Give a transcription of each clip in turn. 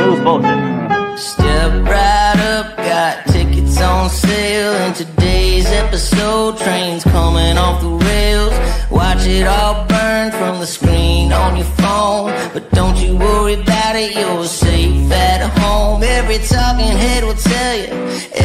lose both of them. Step right up, got tickets on sale. In today's episode, trains coming off the rails. Watch it all burn from the screen on your phone. But don't you worry about it, you're safe at home. Every talking head will tell you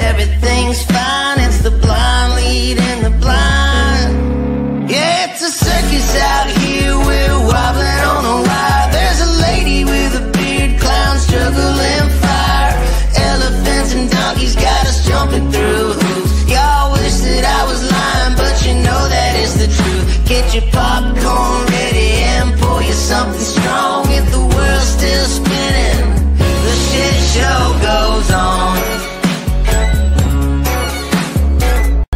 everything's fine. It's the blind leading the blind. Yeah, it's a circus out here, we're wobbling on a wire. There's a lady with a beard, clowns juggling fire. Elephants and donkeys got us jumping through hoops. Y'all wish that I was lying, but you know that is the truth. Get your popcorn ready and pour you something strong. If the world's still spinning, the shit show goes on.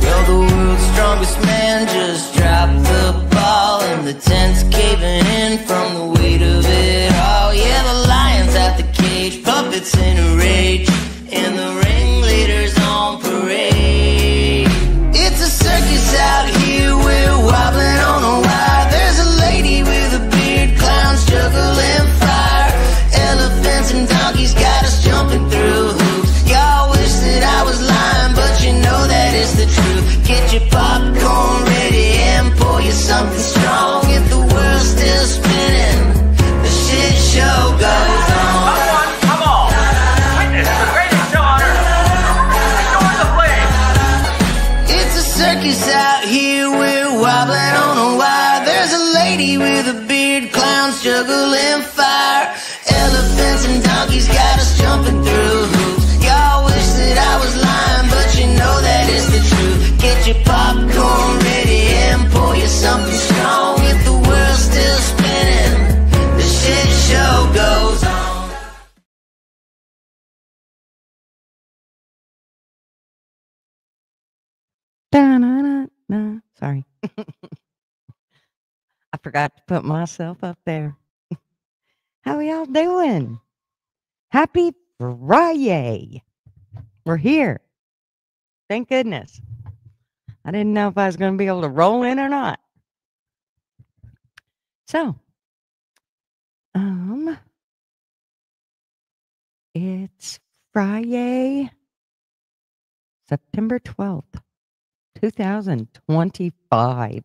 Well, the world's strongest man just dropped the ball, and the tent's caving in from the weight of it all. Yeah, the lion's out the cage, puppets in a rage, and the ringleader's on parade. It's a circus out here, we're wobbling on a wire. There's a lady with a beard, clowns juggling fire. Elephants and donkeys got us jumping through hoops. Y'all wish that I was lying, but you know that is the truth. Get your popcorn ready and pour you something strong. If the world's still spinning, the shit show goes on. Come on! Witness the greatest show on earth! Restore the flame! It's a circus out here, we're wobbling on a wire. There's a lady with a beard, clowns juggling fire. Elephants and donkeys got us jumping through hoops. Y'all wish that I was lying, but you know that is the truth. Get your popcorn ready and pour you something strong. If the world's still spinning, the shit show goes on. Da-na-na-na. Sorry. I forgot to put myself up there. How y'all doing? Happy Friday. We're here. Thank goodness. I didn't know if I was going to be able to roll in or not. So, it's Friday, September 12th, 2025.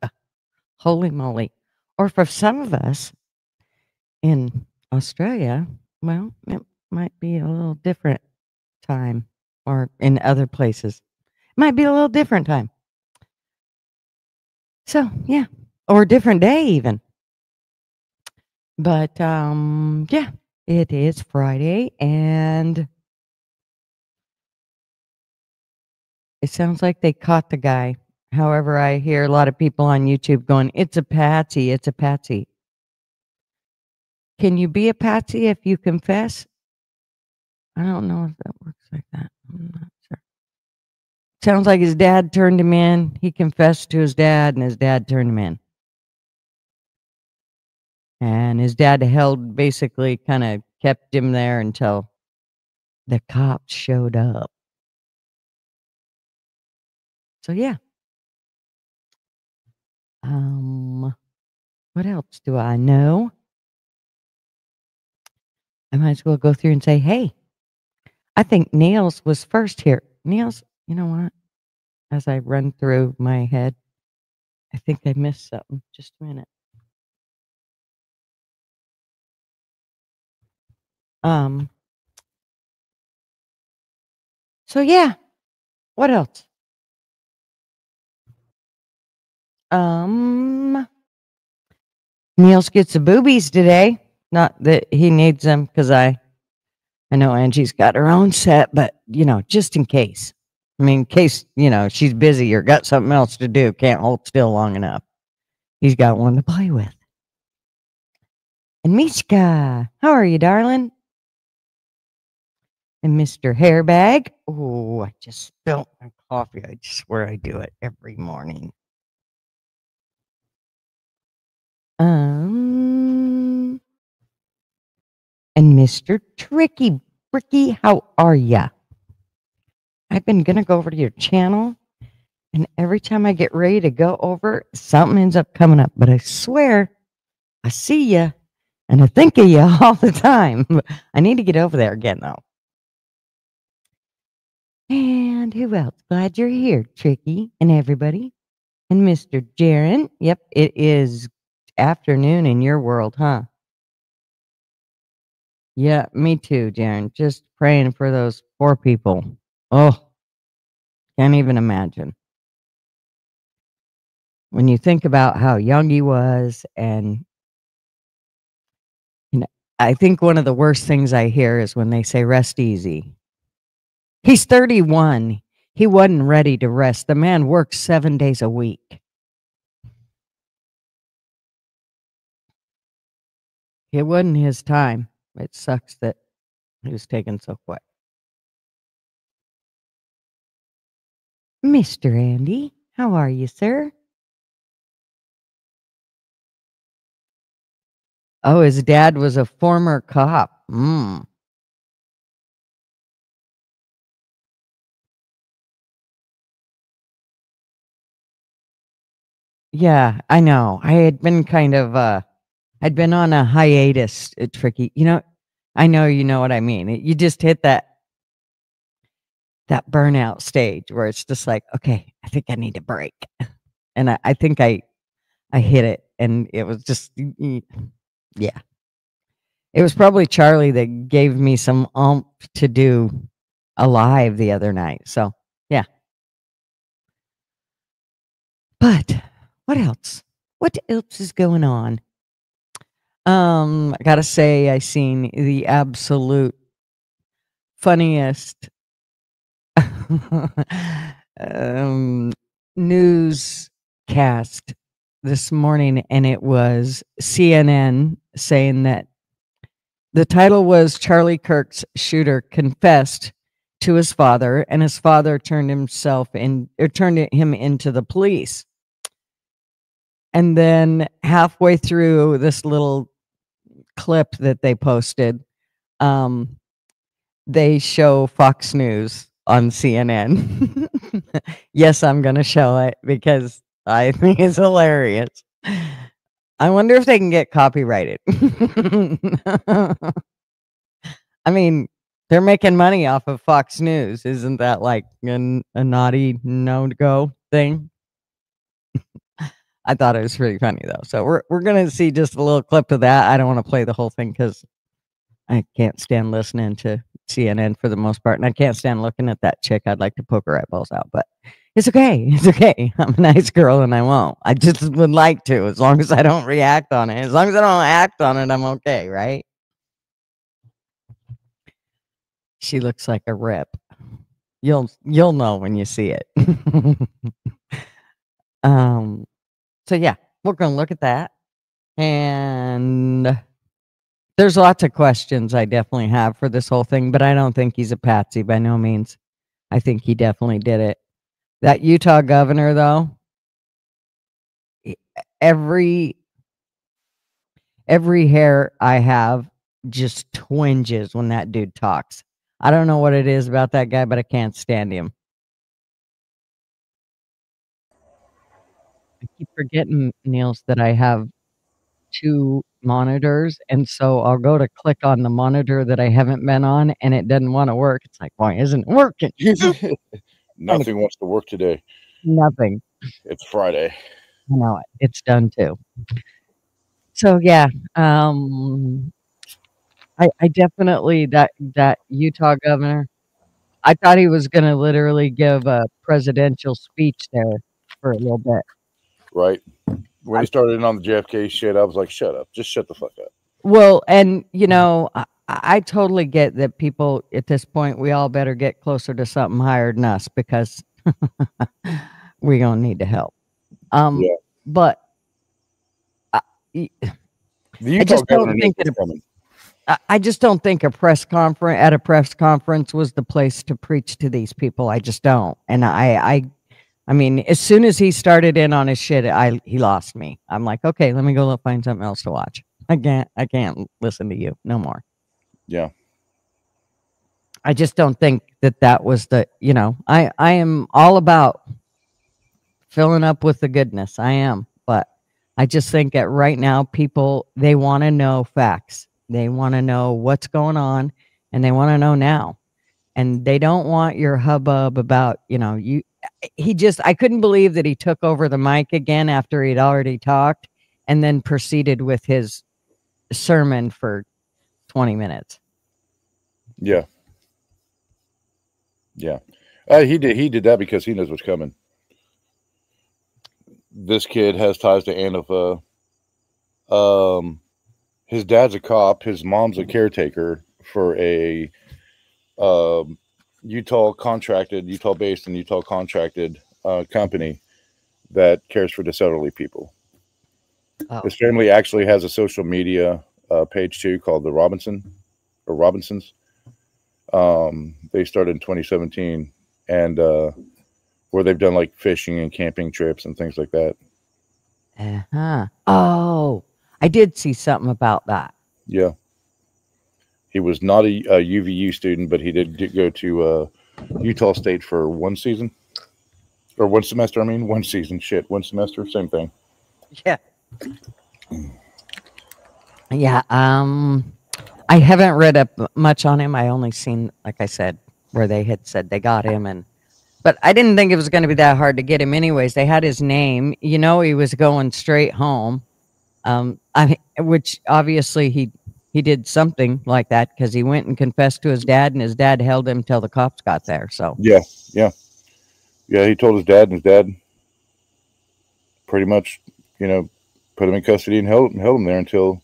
Holy moly. Or for some of us in Australia, well, it might be a little different time, or in other places. It might be a little different time. So, yeah, or a different day even. But, yeah, it is Friday, and it sounds like they caught the guy. However, I hear a lot of people on YouTube going, it's a patsy, it's a patsy. Can you be a patsy if you confess? I don't know if that works like that. I'm not sure. Sounds like his dad turned him in. He confessed to his dad, and his dad turned him in. And his dad basically kind of kept him there until the cops showed up. So, yeah. What else do I know? I might as well go through and say, hey, I think Niels was first here. Niels, you know what? As I run through my head, I think I missed something. Just a minute. So yeah, what else? Niels gets the boobies today. Not that he needs them, because I know Angie's got her own set, but, just in case. I mean, in case, she's busy or got something else to do, can't hold still long enough. He's got one to play with. And Mishka, how are you, darling? And Mr. Hairbag. Oh, I just spilled my coffee. I swear I do it every morning. And Mr. Tricky. Ricky, how are ya? I've been going to go over to your channel, and every time I get ready to go over, something ends up coming up. But I swear, I see ya, And I think of you all the time. I need to get over there again, though. And who else? Glad you're here, Tricky, and everybody. And Mr. Jaron. Yep, it is afternoon in your world, huh? Yeah, me too, Jaron. Just praying for those poor people. Oh, can't even imagine. When you think about how young he was, and you know, I think one of the worst things I hear is when they say rest easy. He's 31. He wasn't ready to rest. The man works 7 days a week. It wasn't his time. It sucks that he was taken so quick. Mr. Andy, how are you, sir? Oh, his dad was a former cop. Yeah, I know. I had been kind of I'd been on a hiatus, Tricky. I know you know what I mean. You just hit that burnout stage where it's just like, okay, I think I need a break. And I think I hit it, and it was just yeah. It was probably Charlie that gave me some oomph to do a live the other night. So, yeah. But what else? What else is going on? I gotta say, I seen the absolute funniest newscast this morning, and it was CNN saying that the title was Charlie Kirk's shooter confessed to his father, and his father turned him into the police. And then halfway through this little clip that they posted, they show Fox News on CNN. Yes, I'm going to show it because I think it's hilarious. I wonder if they can get copyrighted. I mean, they're making money off of Fox News. Isn't that like a naughty no-go thing? I thought it was pretty funny though. So we're gonna see just a little clip of that. I don't want to play the whole thing because I can't stand listening to CNN for the most part, and I can't stand looking at that chick. I'd like to poke her eyeballs out, but it's okay. It's okay. I'm a nice girl, and I won't. I just would like to, as long as I don't react on it. As long as I don't act on it, I'm okay, right? She looks like a rip. You'll know when you see it. So yeah, we're gonna look at that. And there's lots of questions I definitely have for this whole thing, but I don't think he's a patsy by no means. I think he definitely did it. That Utah governor, though, every hair I have just twinges when that dude talks. I don't know what it is about that guy, but I can't stand him. I keep forgetting, Niels, that I have 2 monitors, and so I'll go to click on the monitor that I haven't been on, and it doesn't wanna work. It's like, "Why isn't it working?" Nothing wants to work today. Nothing. It's Friday. I know it. It's done too. So, yeah, I definitely that Utah governor, I thought he was gonna literally give a presidential speech there for a little bit. Right. When he started in on the JFK shit, I was like, shut up. Just shut the fuck up. Well, and, I totally get that people at this point, we all better get closer to something higher than us because we're gonna need to help. Yeah. But The I Utah just don't governor think knows what's coming. I just don't think a press conference was the place to preach to these people. I just don't. And I mean, as soon as he started in on his shit, he lost me. I'm like, okay, let me go find something else to watch. I can't listen to you no more. Yeah. I just don't think that was the, I am all about filling up with the goodness. I am, but I just think that right now people, they want to know facts. They want to know what's going on, and they want to know now. And they don't want your hubbub about, I couldn't believe that he took over the mic again after he'd already talked and then proceeded with his sermon for 20 minutes. Yeah. Yeah. He did that because he knows what's coming. This kid has ties to Antifa. His dad's a cop. His mom's a caretaker for a Utah-based and Utah contracted company that cares for disabled people. Oh. His family actually has a social media page too called the Robinsons. They started in 2017, and where they've done like fishing and camping trips and things like that. Oh, I did see something about that. Yeah. He was not a UVU student, but he did go to Utah State for one season. Or one semester, one season. Shit, one semester, same thing. Yeah. Yeah, I haven't read up much on him. I only seen, like I said, where they had said they got him, but I didn't think it was going to be that hard to get him anyways. They had his name. He was going straight home, which obviously he did something like that because he went and confessed to his dad, and his dad held him till the cops got there. So yeah. He told his dad, and his dad pretty much, put him in custody and held him there until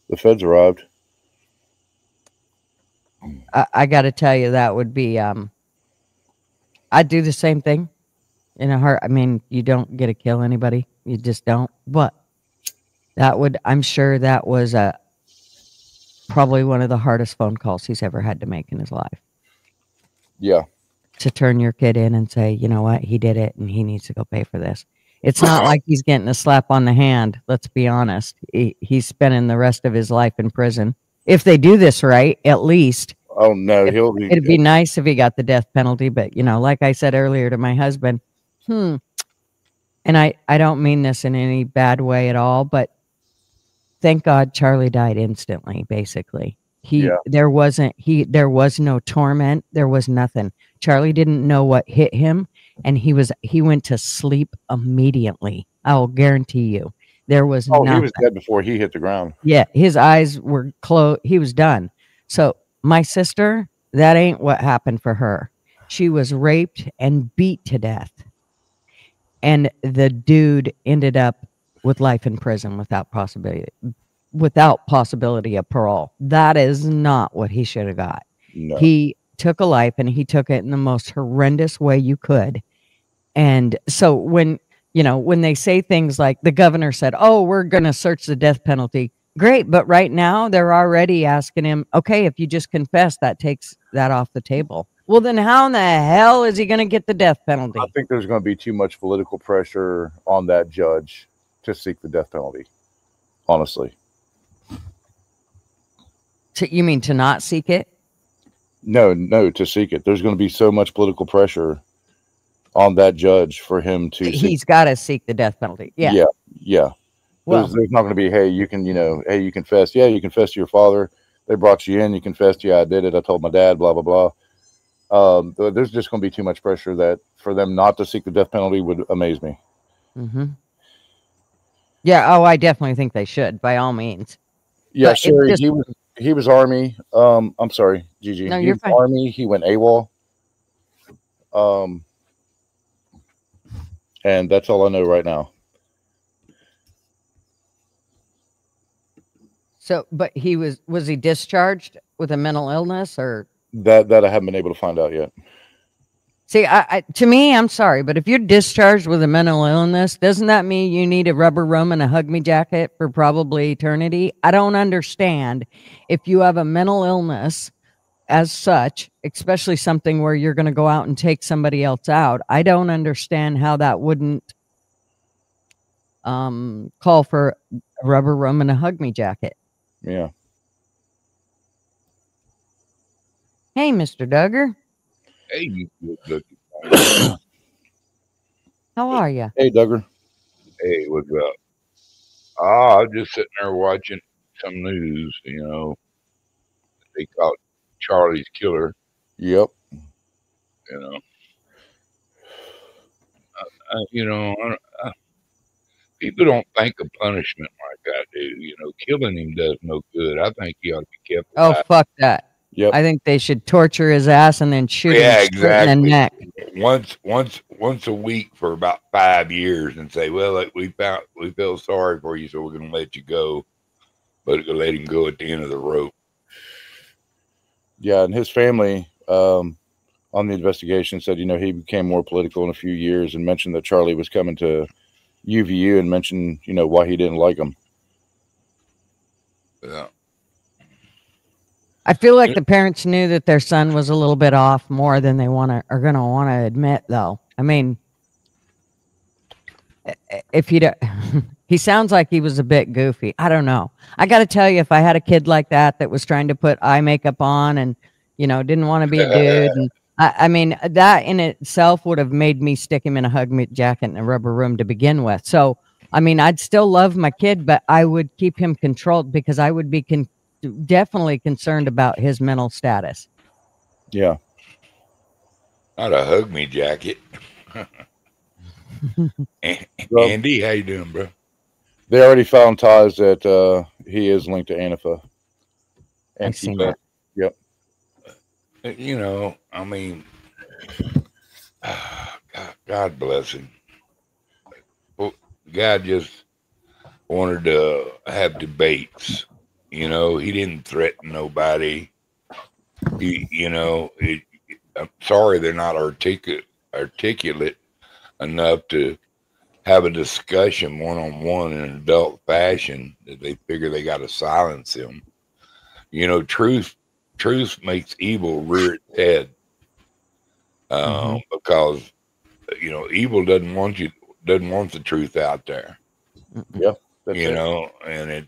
the feds arrived. I got to tell you, that would be, I'd do the same thing in a heart. You don't get to kill anybody. You just don't. But I'm sure that was probably one of the hardest phone calls he's ever had to make in his life. Yeah. To turn your kid in and say, you know what, he did it and he needs to go pay for this. It's not like he's getting a slap on the hand. Let's be honest. He's spending the rest of his life in prison. If they do this right, at least. Oh, no. It'd be nice if he got the death penalty. But, like I said earlier to my husband, and I don't mean this in any bad way at all, but thank God Charlie died instantly, basically. There was no torment. There was nothing. Charlie didn't know what hit him, and he went to sleep immediately. I will guarantee you. There was nothing. He was dead before he hit the ground. Yeah, his eyes were closed. He was done. So my sister, that ain't what happened for her. She was raped and beat to death. And the dude ended up with life in prison without possibility of parole. That is not what he should have got. No. He took a life, and he took it in the most horrendous way you could. And so when they say things like the governor said, oh, we're going to search the death penalty. Great. But right now they're already asking him, okay, if you just confess, that takes that off the table. Well, then how in the hell is he going to get the death penalty? I think there's going to be too much political pressure on that judge to seek the death penalty. Honestly. You mean to not seek it? No, to seek it. There's going to be so much political pressure on that judge for him to He's got to seek the death penalty. Yeah. Well, there's not going to be, hey, you confess. Yeah, you confess to your father. They brought you in. You confessed. Yeah, I did it. I told my dad, blah, blah, blah. There's just going to be too much pressure that for them not to seek the death penalty would amaze me. Mm-hmm. Yeah. Oh, I definitely think they should, by all means. Yeah, but Sherry, he was Army. I'm sorry, Gigi. No, he you're was fine. Army. He went AWOL. And that's all I know right now. So, but was he discharged with a mental illness or? That I haven't been able to find out yet. See, to me, I'm sorry, but if you're discharged with a mental illness, doesn't that mean you need a rubber room and a hug me jacket for probably eternity? I don't understand if you have a mental illness as such, especially something where you're going to go out and take somebody else out. I don't understand how that wouldn't call for a rubber room and a hug me jacket. Yeah. Hey, Mr. Duggar. Hey, How are you? Hey, Duggar. hey, what's up? I was just sitting there watching some news. You know, they caught Charlie's killer. Yep. You know, you know, people don't think of punishment like I do. You know, killing him does no good. I think he ought to be kept Oh, alive. fuck that. Yep. I think they should torture his ass and then shoot him Yeah, straight in the exactly. neck. Once a week for about 5 years, and say, "Well, like, we feel sorry for you, so we're going to let you go, but let him go at the end of the rope." Yeah, and his family on the investigation said, you know, he became more political in a few years and mentioned that Charlie was coming to UVU and mentioned, you know, why he didn't like him. Yeah. I feel like the parents knew that their son was a little bit off more than they are going to want to admit, though. I mean, if he he sounds like he was a bit goofy. I don't know. I got to tell you, if I had a kid like that was trying to put eye makeup on and, you know, didn't want to be a dude, and I mean, that in itself would have made me stick him in a hug jacket in a rubber room to begin with. So, I mean, I'd still love my kid, but I would keep him controlled because I would be definitely concerned about his mental status. Yeah. Not a hug me jacket. Well, Andy, how you doing, bro? they already found ties that he is linked to Antifa. I've seen that. Yep. You know, I mean, God bless him. God just wanted to have debates. You know, he didn't threaten nobody. You know, I'm sorry they're not articulate enough to have a discussion one-on-one in an adult fashion that they figure they got to silence him. You know, truth makes evil rear its head. Because, you know, evil doesn't want the truth out there. Yeah. You know, and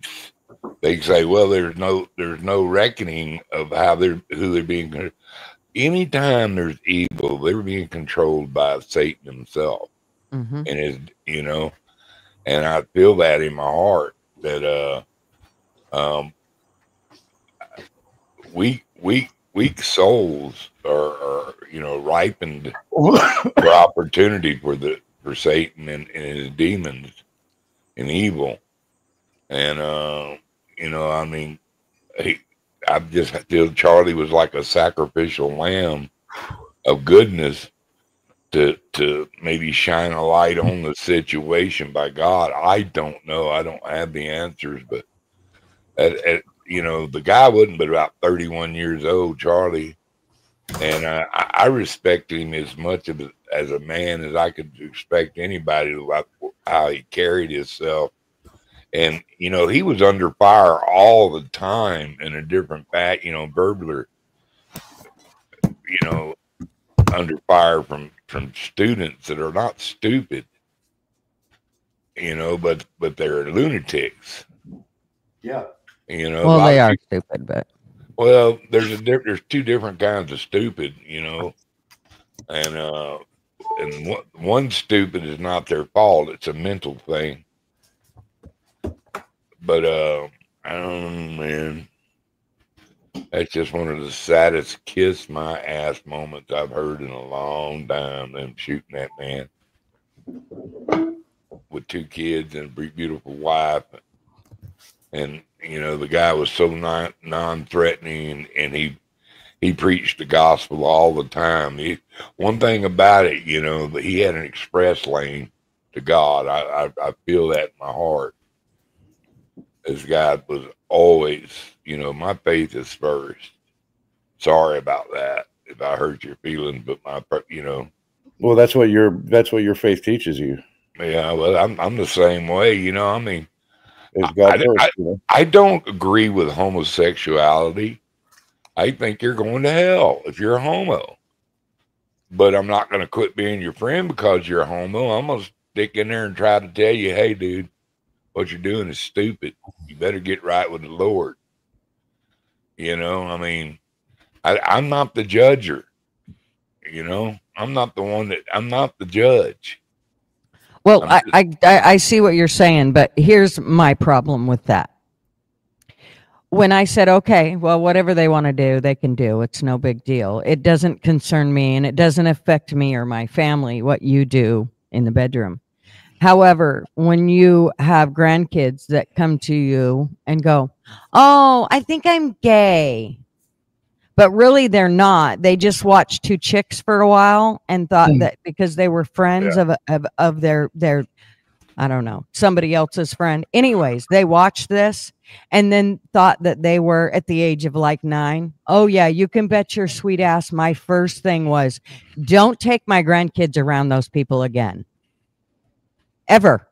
they say, well, there's no reckoning of who they're being. Anytime there's evil, they're being controlled by Satan himself. And his, you know, and I feel that in my heart that weak souls are you know, ripened for opportunity for Satan and his demons and evil. And you know, I mean, I just feel Charlie was like a sacrificial lamb of goodness to maybe shine a light on the situation by God. I don't know. I don't have the answers, but you know, the guy wasn't but about 31 years old, Charlie. And I respect him as much as a man as I could expect anybody to, how he carried himself. And, you know, he was under fire all the time in a different you know, burglar, you know, under fire from students that are not stupid, you know, but they're lunatics. Yeah. You know, well, they are stupid, but well, there's two different kinds of stupid, you know, and one stupid is not their fault; it's a mental thing. But I don't know, man. That's just one of the saddest kiss my ass moments I've heard in a long time. Them shooting that man with 2 kids and a beautiful wife, and you know, the guy was so non-threatening, and he preached the gospel all the time. One thing about it, you know, that he had an express lane to God. I feel that in my heart. This guy was always, you know, my faith is first. Sorry about that if I hurt your feelings, but you know. Well, that's what your faith teaches you. Yeah, well, I'm the same way, you know. I mean, It's God first, you know? I don't agree with homosexuality. I think you're going to hell if you're a homo. But I'm not going to quit being your friend because you're a homo. I'm going to stick in there and try to tell you, hey, dude, what you're doing is stupid. You better get right with the Lord. You know, I mean, I'm not the judger. You know, I'm not the judge. Well, I see what you're saying, but here's my problem with that. When I said, okay, well, whatever they want to do, they can do. It's no big deal. It doesn't concern me, and it doesn't affect me or my family what you do in the bedroom. However, when you have grandkids that come to you and go, oh, I think I'm gay, but really they're not. They just watched two chicks for a while and thought that because they were friends of their I don't know, somebody else's friend. Anyways, they watched this and then thought that they were at the age of like 9. Oh yeah, you can bet your sweet ass. My first thing was, don't take my grandkids around those people again. Ever.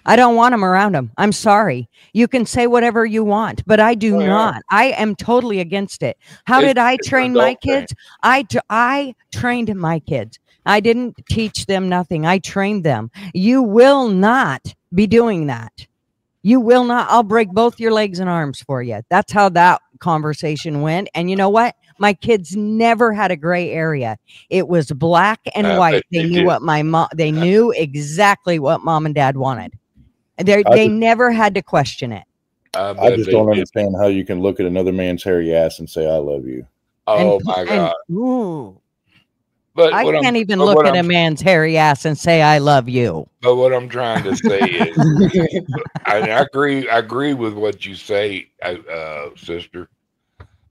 I don't want them around them. I'm sorry. You can say whatever you want, but I do not. I am totally against it. How did I train my kids? I trained my kids. I didn't teach them nothing. I trained them. You will not be doing that. You will not. I'll break both your legs and arms for you. That's how that conversation went. And you know what? My kids never had a gray area. It was black and white. They knew what my mom, they knew exactly what mom and dad wanted. They never had to question it. I just don't understand how you can look at another man's hairy ass and say, I love you. Oh my God. But I can't even look at a man's hairy ass and say, I love you. But what I'm trying to say is, I agree with what you say, sister,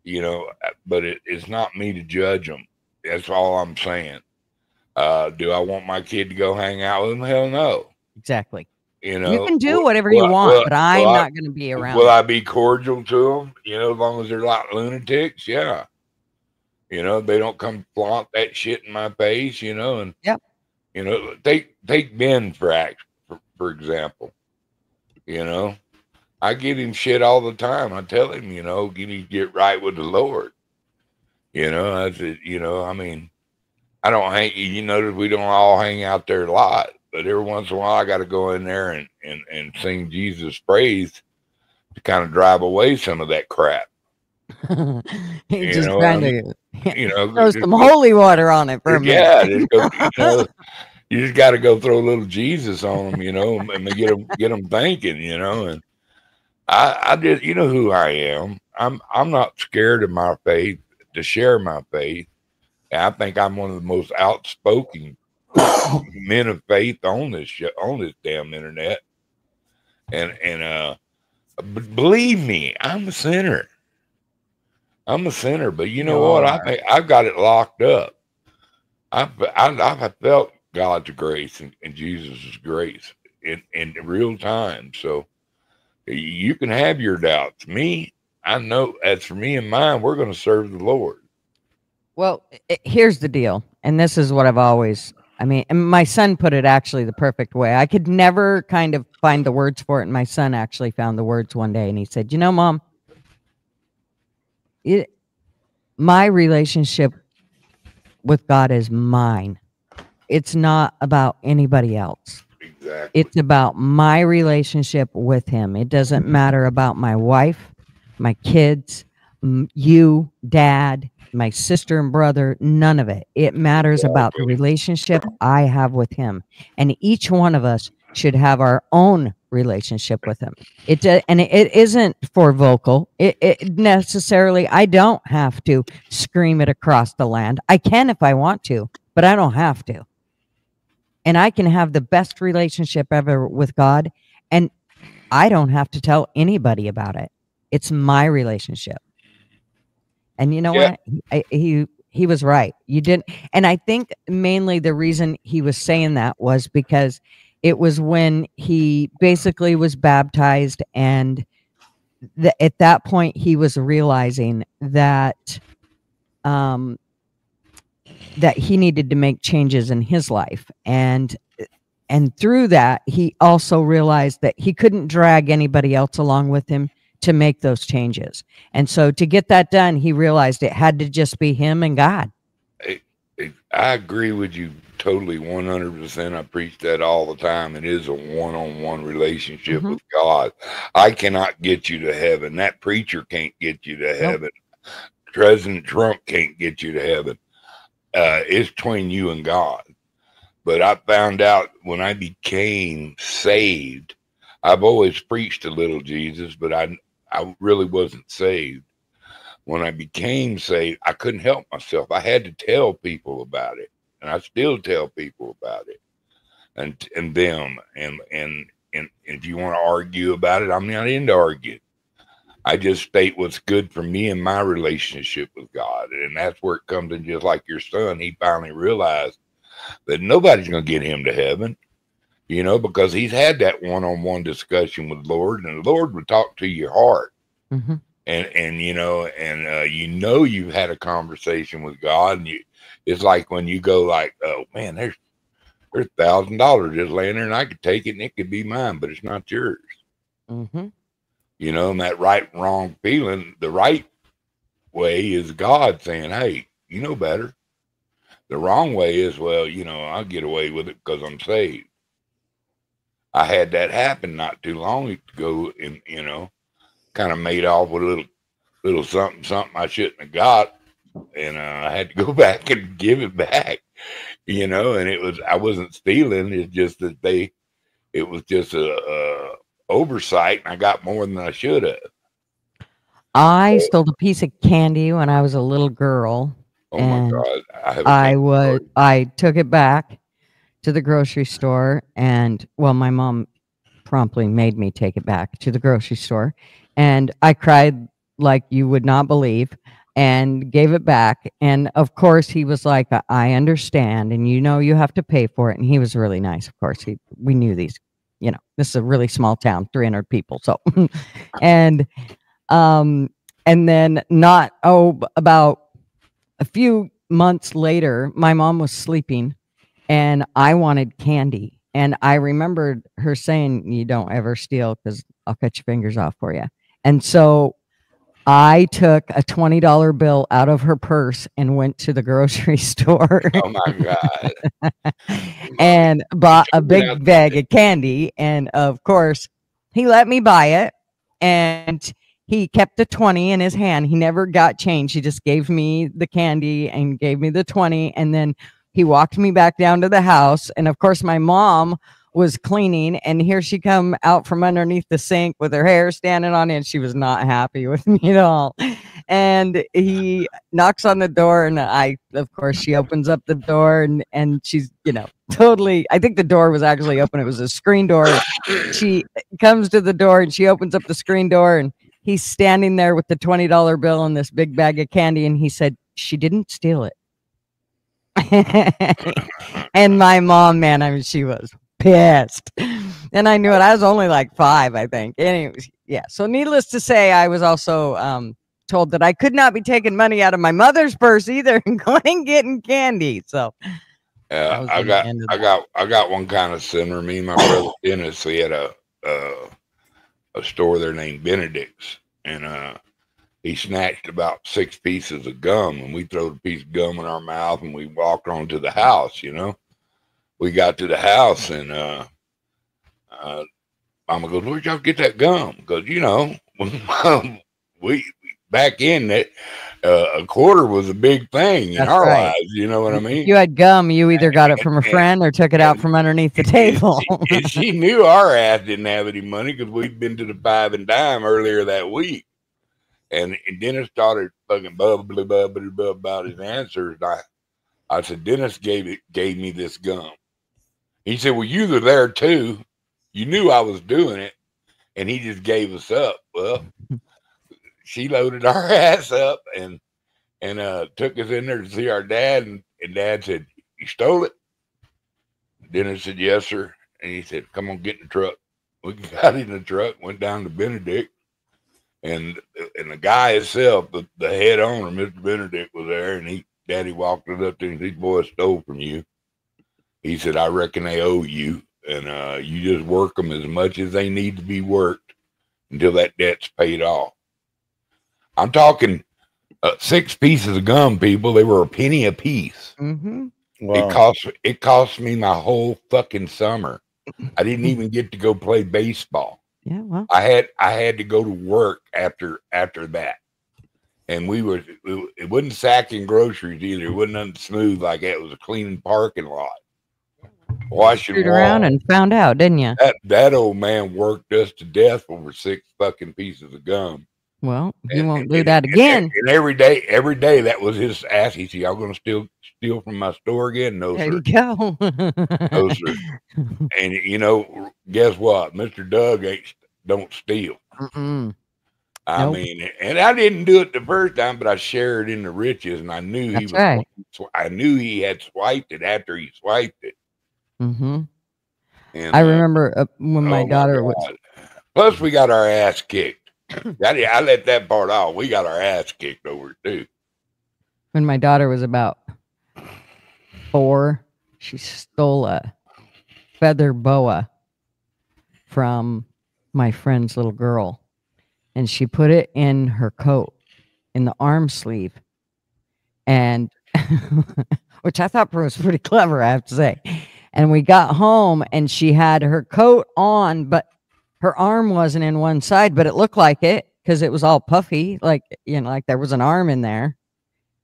you know, but it's not me to judge them. That's all I'm saying. Do I want my kid to go hang out with him? Hell no. Exactly. You know, you can do whatever you want, but I'm not going to be around. Will I be cordial to them? You know, as long as they're like lunatics, yeah. You know, they don't come flaunt that shit in my face. You know, and you know, take Ben for example. You know, I give him shit all the time. I tell him, you know, you need to get right with the Lord. You know, I said, you know, I mean, I don't hang. You notice we don't all hang out there a lot. But every once in a while, I got to go in there and sing Jesus' praise to kind of drive away some of that crap. He's just trying to, throw some holy water on it for a minute. Yeah, you just got to go throw a little Jesus on them, you know, and get them thinking, you know. And I did, you know who I am. I'm not scared of my faith to share my faith. And I think I'm one of the most outspoken men of faith on this damn internet, and believe me, I'm a sinner, but you know what? I think I've got it locked up. I've felt God's grace and Jesus' grace in real time. So you can have your doubts. I know as for me and mine, we're going to serve the Lord. Well, here's the deal, and this is what I've always. I mean, and my son put it actually the perfect way. I could never kind of find the words for it. And my son actually found the words one day and he said, you know, Mom, my relationship with God is mine. It's not about anybody else. Exactly. It's about my relationship with him. It doesn't matter about my wife, my kids, you, Dad, my sister and brother, none of it. It matters about the relationship I have with him. And each one of us should have our own relationship with him. It isn't for vocal. It necessarily, I don't have to scream it across the land. I can if I want to, but I don't have to. And I can have the best relationship ever with God, and I don't have to tell anybody about it. It's my relationship. And you know what? He was right. You didn't. And I think mainly the reason he was saying that was because it was when he basically was baptized, and at that point he was realizing that that he needed to make changes in his life, and through that he also realized that he couldn't drag anybody else along with him to make those changes. And so to get that done, he realized it had to just be him and God. I agree with you totally 100%. I preach that all the time. It is a one-on-one relationship with God. I cannot get you to heaven. That preacher can't get you to heaven. President Trump can't get you to heaven. It's between you and God. But I found out when I became saved, I've always preached a little Jesus, but I really wasn't saved. When I became saved, I couldn't help myself. I had to tell people about it, and I still tell people about it, and them, and if you want to argue about it, I'm not into arguing. I just state what's good for me and my relationship with God, and that's where it comes in. Just like your son, he finally realized that nobody's going to get him to heaven, you know, because he's had that one-on-one discussion with the Lord, and the Lord would talk to your heart. Mm-hmm. And you know, and you know, you've had a conversation with God, and it's like when you go like, oh man, there's $1,000 just laying there, and I could take it, and it could be mine, but it's not yours. Mm-hmm. You know, and that right and wrong feeling, the right way is God saying, hey, you know better. The wrong way is, well, you know, I'll get away with it because I'm saved. I had that happen not too long ago, and you know, kind of made off with a little something I shouldn't have got, and I had to go back and give it back, you know. And I wasn't stealing. It's just that it was just a oversight, and I got more than I should have. I stole a piece of candy when I was a little girl. Oh my God! I took it back to the grocery store, and well, my mom promptly made me take it back to the grocery store, and I cried like you would not believe, and gave it back. And of course, he was like, "I understand, and you know you have to pay for it." And he was really nice. Of course, we knew these. You know, this is a really small town, 300 people. So, and then about a few months later, my mom was sleeping and I wanted candy. And I remembered her saying, you don't ever steal because I'll cut your fingers off for you. And so I took a $20 bill out of her purse and went to the grocery store. Oh my God. And bought a big bag of candy. And of course, he let me buy it. And he kept the 20 in his hand. He never got change. He just gave me the candy and gave me the 20. And then he walked me back down to the house. And of course, my mom was cleaning, and here she come out from underneath the sink with her hair standing on it. She was not happy with me at all. And he knocks on the door, and of course, she opens up the door, and she's, you know, totally, I think the door was actually open. It was a screen door. She comes to the door and she opens up the screen door, and he's standing there with the $20 bill and this big bag of candy. And he said, she didn't steal it. And my mom, man, I mean, she was pissed. And I knew it. I was only like 5, I think. Anyways, yeah. So needless to say, I was also told that I could not be taking money out of my mother's purse either and going getting candy. So yeah, I got one kind of similar. Me and my brother Dennis, we had a store there named Benedict's, and he snatched about 6 pieces of gum, and we threw a piece of gum in our mouth, and we walked on to the house. You know, we got to the house, and Mama goes, "Where'd y'all get that gum?" Because you know, we back in that a quarter was a big thing in our lives. You know what I mean? If you had gum, you either got it from a friend or took it out from underneath the table. And she knew our ass didn't have any money because we'd been to the 5 and dime earlier that week. And Dennis started fucking blah about his answers. I said, Dennis gave me this gum. He said, well, you were there too. You knew I was doing it, and he just gave us up. Well, she loaded our ass up and took us in there to see our dad, and Dad said, you stole it? Dennis said, yes, sir. And he said, come on, get in the truck. We got in the truck, went down to Benedict. And the guy himself, the head owner, Mr. Benedict, was there, and Daddy walked it up to him. These boys stole from you. He said, I reckon they owe you, and you just work them as much as they need to be worked until that debt's paid off. I'm talking 6 pieces of gum, people. They were a penny a piece. Mm-hmm. Wow. It cost me my whole fucking summer. I didn't even get to go play baseball. Yeah, well, I had to go to work after that, and it wasn't sacking groceries either. It wasn't nothing smooth like that. It was a clean parking lot. washing Screwed around walls. and found out, didn't you? That old man worked us to death over 6 fucking pieces of gum. Well, he won't do that again. And every day that was his ass. He said, "Y'all gonna steal from my store again?" No, There sir. you go. No, sir. And you know, guess what? Mr. Doug don't steal. Mm-mm. I Nope. mean, and I didn't do it the first time, but I shared in the riches, and I knew he That's was. right. I knew he had swiped it after he swiped it. Mm-hmm. And I remember when my oh daughter my was. God. Plus, we got our ass kicked. I let that part off. We got our ass kicked over it too. When my daughter was about 4, she stole a feather boa from my friend's little girl, and she put it in her coat in the arm sleeve, and which I thought was pretty clever, I have to say. And we got home, and she had her coat on, but her arm wasn't in one side, but it looked like it because it was all puffy, like, you know, like there was an arm in there.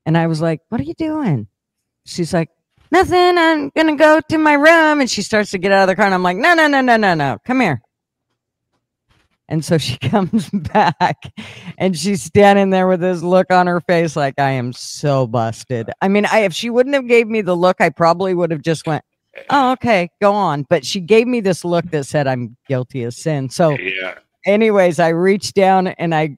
And I was like, "What are you doing?" She's like, "Nothing. I'm gonna go to my room." And she starts to get out of the car, and I'm like, "No, no, no, no, no, no. Come here." And so she comes back, and she's standing there with this look on her face, like, I am so busted. I mean, if she wouldn't have gave me the look, I probably would have just went, "Oh, okay, go on." But she gave me this look that said I'm guilty of sin. So, Yeah. anyways, I reached down and I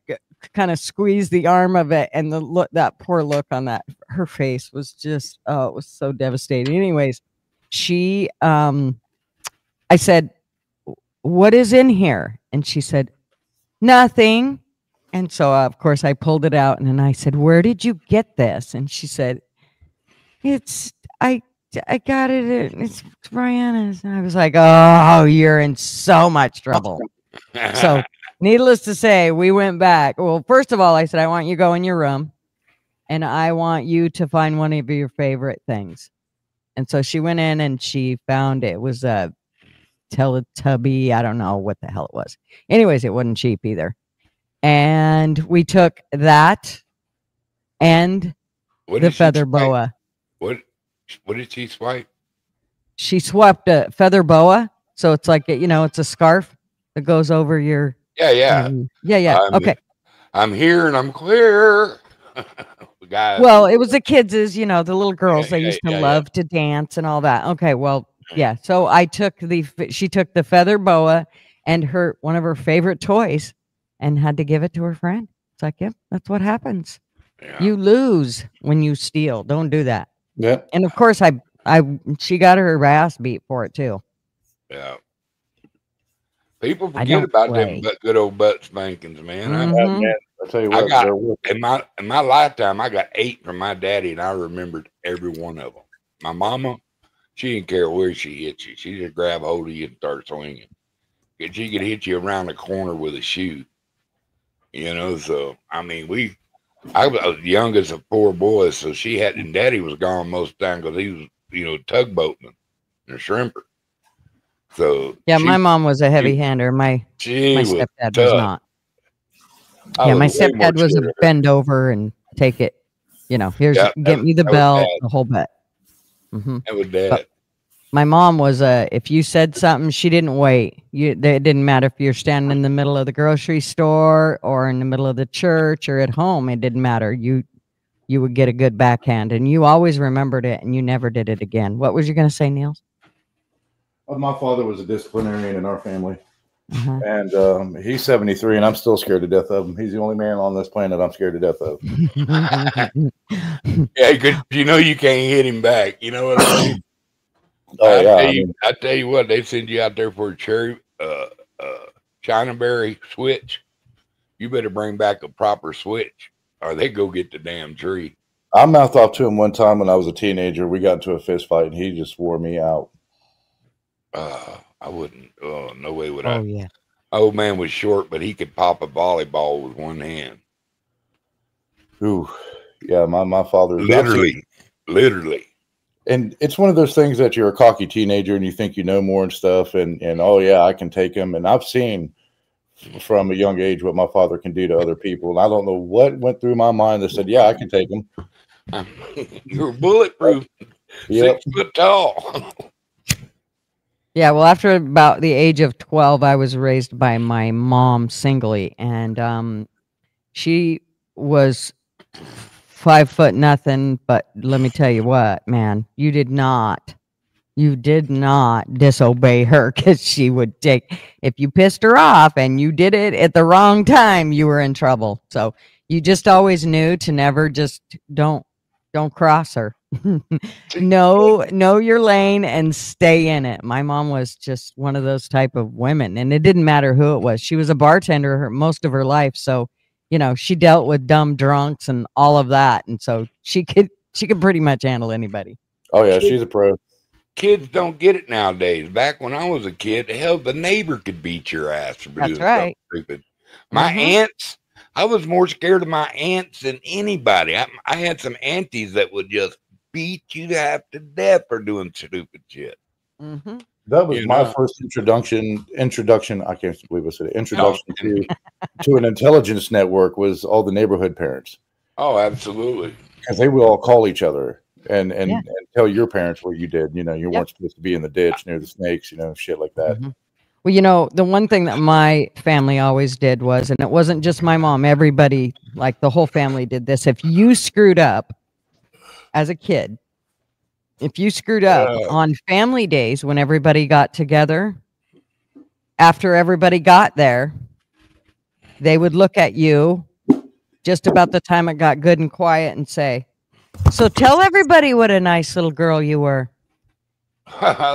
kind of squeezed the arm of it, and the look, that poor look on her face was just, oh, it was so devastating. Anyways, I said, "What is in here?" And she said, "Nothing." And so, of course, I pulled it out, and then I said, "Where did you get this?" And she said, I got it. It's Brianna's." And I was like, "Oh, you're in so much trouble." So, needless to say, we went back. Well, first of all, I said, "I want you to go in your room, and I want you to find one of your favorite things." And so she went in and she found it was a Teletubby. I don't know what the hell it was. Anyways, it wasn't cheap either. And we took that and the feather boa. What did she swipe? She swapped a feather boa. So it's like, you know, it's a scarf that goes over your. Yeah. Yeah. Okay. I'm here and I'm clear. Well, it was the kids', you know, the little girls. They used to love to dance and all that. Okay. Well, yeah. So she took the feather boa and one of her favorite toys and had to give it to her friend. It's like, yep, that's what happens. Yeah. You lose when you steal. Don't do that. Yeah. And of course, she got her ass beat for it too. Yeah. People forget about them good old butt spankings, man. Mm-hmm. I'll tell you what. In my lifetime, I got 8 from my daddy, and I remembered every one of them. My mama, she didn't care where she hit you. She just grab hold of you and start swinging. And she could hit you around the corner with a shoe. You know, so I mean, I was the youngest of 4 boys, so and daddy was gone most of the time because he was, you know, tugboatman and a shrimper. So yeah, my mom was a heavy hander. My stepdad was not. Yeah, my stepdad was a bend over and take it. You know, get me the belt, the whole bit. Mm-hmm. That was dad. But my mom was if you said something, she didn't wait. It didn't matter if you're standing in the middle of the grocery store or in the middle of the church or at home. It didn't matter. You would get a good backhand, and you always remembered it, and you never did it again. What was you going to say, Niels? My father was a disciplinarian in our family, and he's 73, and I'm still scared to death of him. He's the only man on this planet I'm scared to death of. Yeah, because you know you can't hit him back. You know what I mean? I tell you what, they send you out there for a cherry, Chinaberry switch. You better bring back a proper switch, or they go get the damn tree. I mouthed off to him one time when I was a teenager. We got into a fist fight, and he just wore me out. I wouldn't. Oh, no way would I. Oh yeah. Old man was short, but he could pop a volleyball with one hand. Ooh, yeah. My father literally. And it's one of those things that you're a cocky teenager and you think you know more and stuff, and oh yeah, I can take him. And I've seen from a young age what my father can do to other people, and I don't know what went through my mind that said, yeah, I can take him. You're bulletproof. Yep. 6 foot tall. Yeah, well, after about the age of 12, I was raised by my mom singly, and she was 5 foot nothing. But let me tell you what, man, you did not disobey her because she would take, if you pissed her off and you did it at the wrong time, you were in trouble. So you just always knew to never just don't cross her. Know your lane and stay in it. My mom was just one of those type of women, and it didn't matter who it was. She was a bartender most of her life, so she dealt with dumb drunks and all of that, and so she could pretty much handle anybody. Oh yeah, she's a pro. Kids don't get it nowadays. Back when I was a kid, hell, the neighbor could beat your ass for That's doing right. something stupid. My aunts, I was more scared of my aunts than anybody. I had some aunties that would just beat you half to death for doing stupid shit. That was my first introduction. I can't believe I said it. Introduction to an intelligence network was all the neighborhood parents. Oh, absolutely. Because they would all call each other and tell your parents what you did. You weren't supposed to be in the ditch near the snakes, shit like that. Well, the one thing that my family always did was, and it wasn't just my mom, everybody, like the whole family did this. If you screwed up as a kid, if you screwed up on family days when everybody got together, after everybody got there, they would look at you just about the time it got good and quiet and say, "So tell everybody what a nice little girl you were."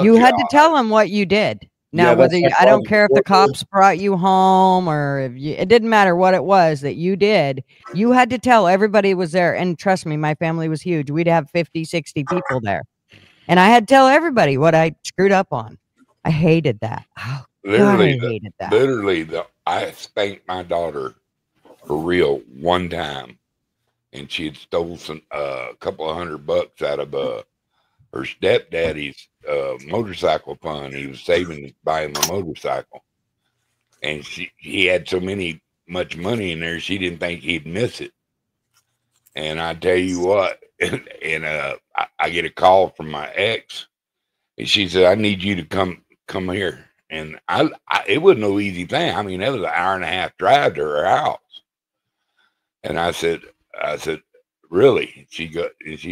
You had to tell them what you did. Now, I don't care if the cops brought you home or it didn't matter what it was that you did. You had to tell everybody was there. And trust me, my family was huge. We'd have 50, 60 people there. And I had to tell everybody what I screwed up on. I hated that. Oh, literally, God, I hated that. Literally, I spanked my daughter for real one time. And she had stole a couple of $100 out of her stepdaddy's motorcycle fund. He was saving to buy him a motorcycle, and he had so much money in there, she didn't think he'd miss it. And I tell you what, I get a call from my ex, and she said, "I need you to come here." And it wasn't no easy thing. I mean, it was an hour-and-a-half drive to her house. And I said, "Really?" She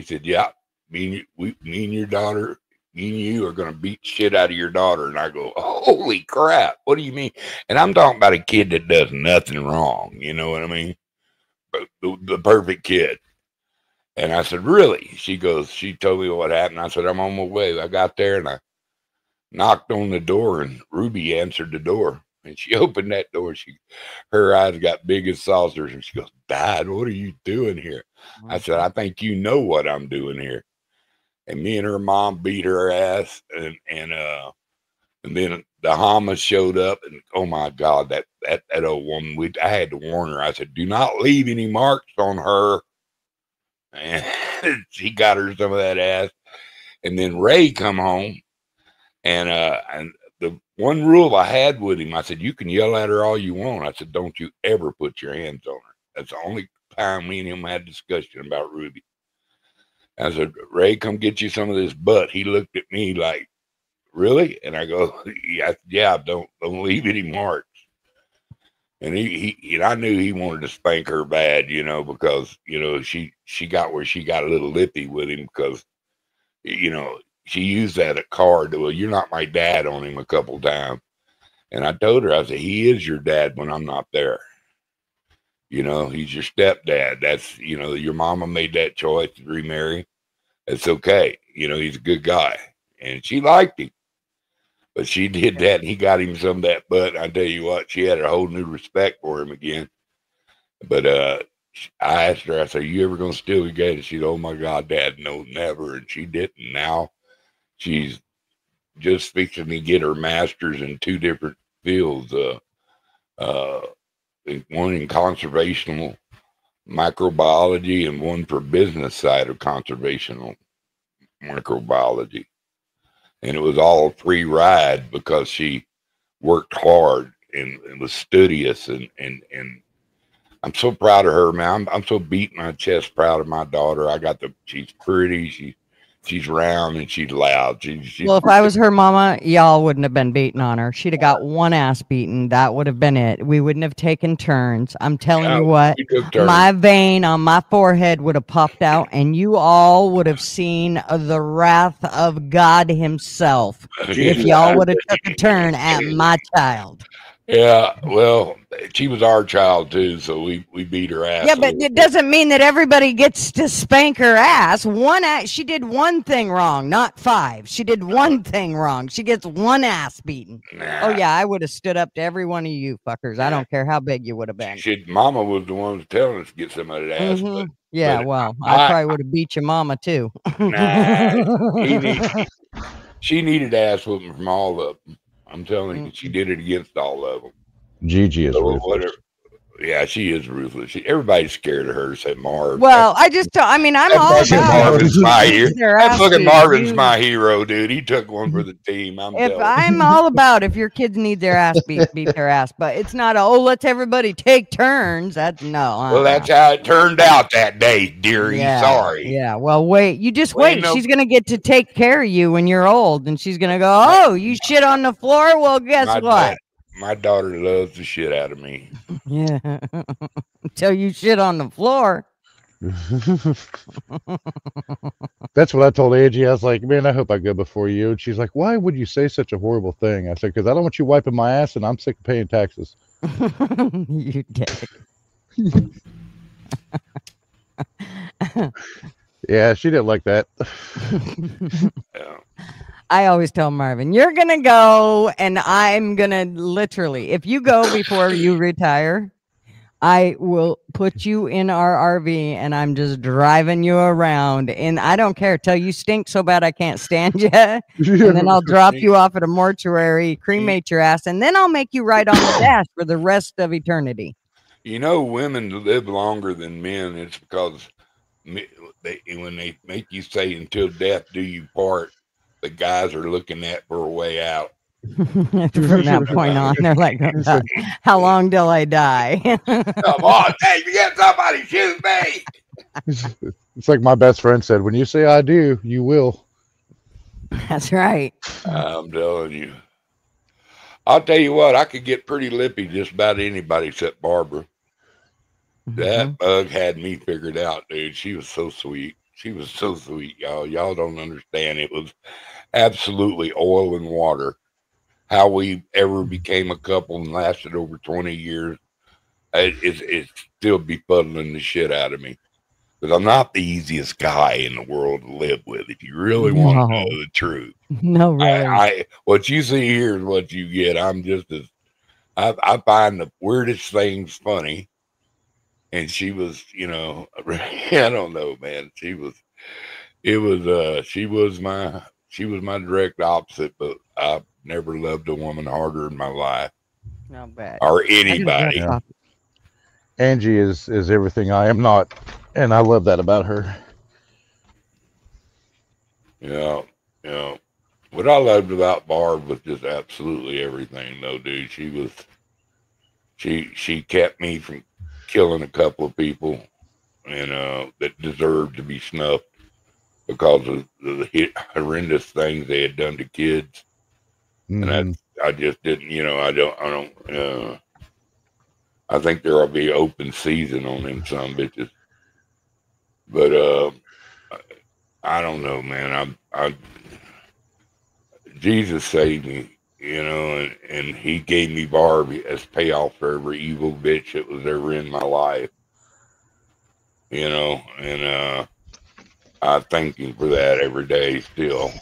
said, "Yeah. Me and your daughter, me and you are going to beat shit out of your daughter." And I go, "Holy crap. What do you mean?" And I'm talking about a kid that does nothing wrong. You know what I mean? But the perfect kid. And I said, "Really?" She told me what happened. I said, "I'm on my way." I got there and I knocked on the door, and Ruby answered the door. And she opened that door. Her eyes got big as saucers. And she goes, "Dad, what are you doing here?" I said, "I think you know what I'm doing here." And me and her mom beat her ass, and then the Hamas showed up, and oh my God, that old woman! I had to warn her. I said, "Do not leave any marks on her." And she got her some of that ass. And then Ray come home, and the one rule I had with him, I said, "You can yell at her all you want." I said, "Don't you ever put your hands on her." That's the only time me and him had a discussion about Ruby. I said, "Ray, come get you some of this butt." He looked at me like, "Really?" And I go, "Yeah, don't leave any marks." And and I knew he wanted to spank her bad, because, she got where she got a little lippy with him because, she used that card. "Well, you're not my dad" on him a couple times. And I told her, I said, "He is your dad when I'm not there. He's your stepdad. That's, your mama made that choice to remarry. It's okay. He's a good guy." And she liked him. But she did that, and he got him some of that butt. I tell you what, she had a whole new respect for him again. But I asked her, I said, "You ever going to steal again?" And she said, "Oh, my God, Dad, no, never." And she didn't. Now she's just fixing to get her master's in 2 different fields. One in conservational microbiology and one for business side of conservational microbiology. And it was all a free ride because she worked hard and was studious. And I'm so proud of her, man. I'm so beating my chest proud of my daughter. She's pretty. She's she's round and she's loud. Well, if I was her mama, y'all wouldn't have been beating on her. She'd have got one ass beaten. That would have been it. We wouldn't have taken turns. I'm telling you what, my vein on my forehead would have popped out, and you all would have seen the wrath of God himself if y'all would have took a turn at my child. Yeah, well, she was our child too, so we beat her ass. Yeah, but it doesn't mean that everybody gets to spank her ass. She did one thing wrong, not 5. She did one thing wrong. She gets one ass beaten. Nah. Oh yeah, I would have stood up to every one of you fuckers. I don't care how big you would have been. Mama was the one who was telling us to get some of that ass. Mm-hmm. Yeah, well, I probably would have beat your mama too. Nah, she needed ass whooping from all of them. I'm telling you, she did it against all of them. Gigi is ruthless. Yeah, she is ruthless. Everybody's scared of her, said Marv. Well, I'm all about Marvin's my hero. That fucking Marvin's my hero, dude. He took one for the team. I'm all about if your kids need their ass beat their ass. But it's not, let's everybody take turns. That's no. Well, that's how it turned out that day, dearie. Yeah, sorry. Yeah, well, wait. You just wait. She's going to get to take care of you when you're old. And she's going to go, oh, you shit on the floor? Well, guess what? My daughter loves the shit out of me. Yeah. Until you shit on the floor. That's what I told Angie. I was like, man, I hope I go before you. And she's like, why would you say such a horrible thing? I said, because I don't want you wiping my ass and I'm sick of paying taxes. You dick. Yeah, she didn't like that. Yeah. I always tell Marvin, you're going to go and I'm going to literally, if you go before you retire, I will put you in our RV and I'm just driving you around. And I don't care till you stink so bad I can't stand you. And then I'll drop you off at a mortuary, cremate your ass, and then I'll make you ride on the dash for the rest of eternity. You know, women live longer than men. It's because when they make you say until death do you part, the guys are looking for a way out. From that point on, they're like, how long till I die? Come on, hey, you get somebody shoot me. It's like my best friend said, when you say I do, you will. That's right. I'm telling you. I'll tell you what, I could get pretty lippy just about anybody except Barbara. That bug had me figured out, dude. She was so sweet. She was so sweet, y'all. Y'all don't understand. It was absolutely oil and water. How we ever became a couple and lasted over 20 years, it still befuddling the shit out of me. Because I'm not the easiest guy in the world to live with, if you really want to know the truth. No, really. What you see here is what you get. I'm just as, I find the weirdest things funny. And she was, you know, I don't know, man. She was my direct opposite, but I've never loved a woman harder in my life. Not bad. Or anybody. Yeah. Angie is everything I am not, and I love that about her. Yeah. What I loved about Barb was just absolutely everything, though, dude. She kept me from killing a couple of people, and that deserved to be snuffed because of the horrendous things they had done to kids. And I just didn't, you know, I think there'll be open season on them some bitches. But I don't know, man. Jesus saved me, you know, and he gave me Barb as payoff for every evil bitch that was ever in my life. You know, and I thank him for that every day still.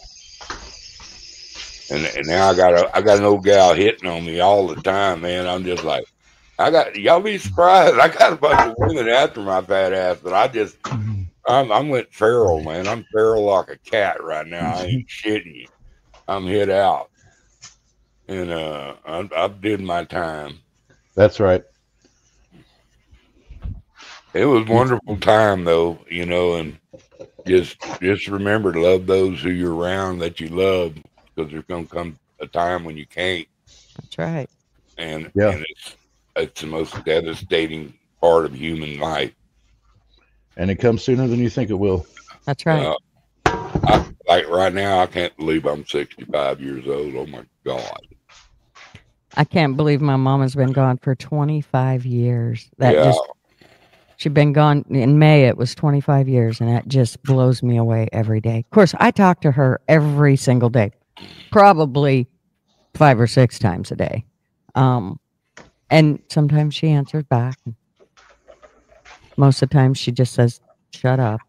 And now I got an old gal hitting on me all the time, man. I'm just like, y'all be surprised. I got a bunch of women after my fat ass, but I'm went feral, man. I'm feral like a cat right now. I ain't shitting you. I'm hit out. And I've did my time. That's right. It was a wonderful time, though, you know, and just remember to love those who you're around that you love, because there's going to come a time when you can't. That's right. And it's the most devastating part of human life. And it comes sooner than you think it will. That's right. Like right now, I can't believe I'm 65 years old. Oh my God. I can't believe my mom has been gone for 25 years. Yeah. She'd been gone in May. It was 25 years, and that just blows me away every day. Of course, I talk to her every single day, probably 5 or 6 times a day. And sometimes she answers back. Most of the time, she just says, "Shut up.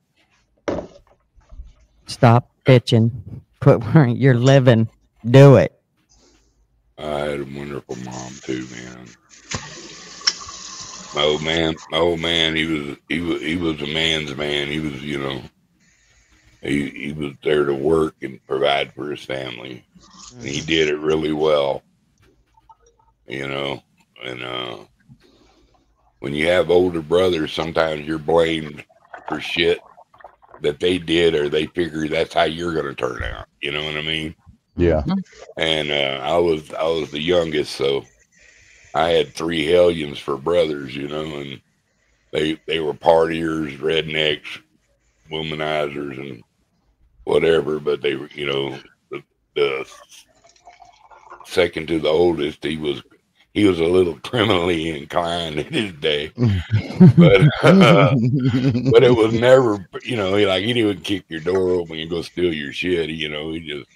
Stop bitching. Quit worrying. You're living. Do it." I had a wonderful mom too, man. My old man, he was a man's man. He was, you know, he was there to work and provide for his family. And he did it really well. You know, and when you have older brothers, sometimes you're blamed for shit that they did, or they figure that's how you're going to turn out. You know what I mean? Yeah. And I was the youngest, so I had 3 hellions for brothers, you know, and they were partiers, rednecks, womanizers, and whatever. But they were, you know, the second to the oldest, he was a little criminally inclined in his day, but it was never, you know, he didn't kick your door open and go steal your shit. You know, he just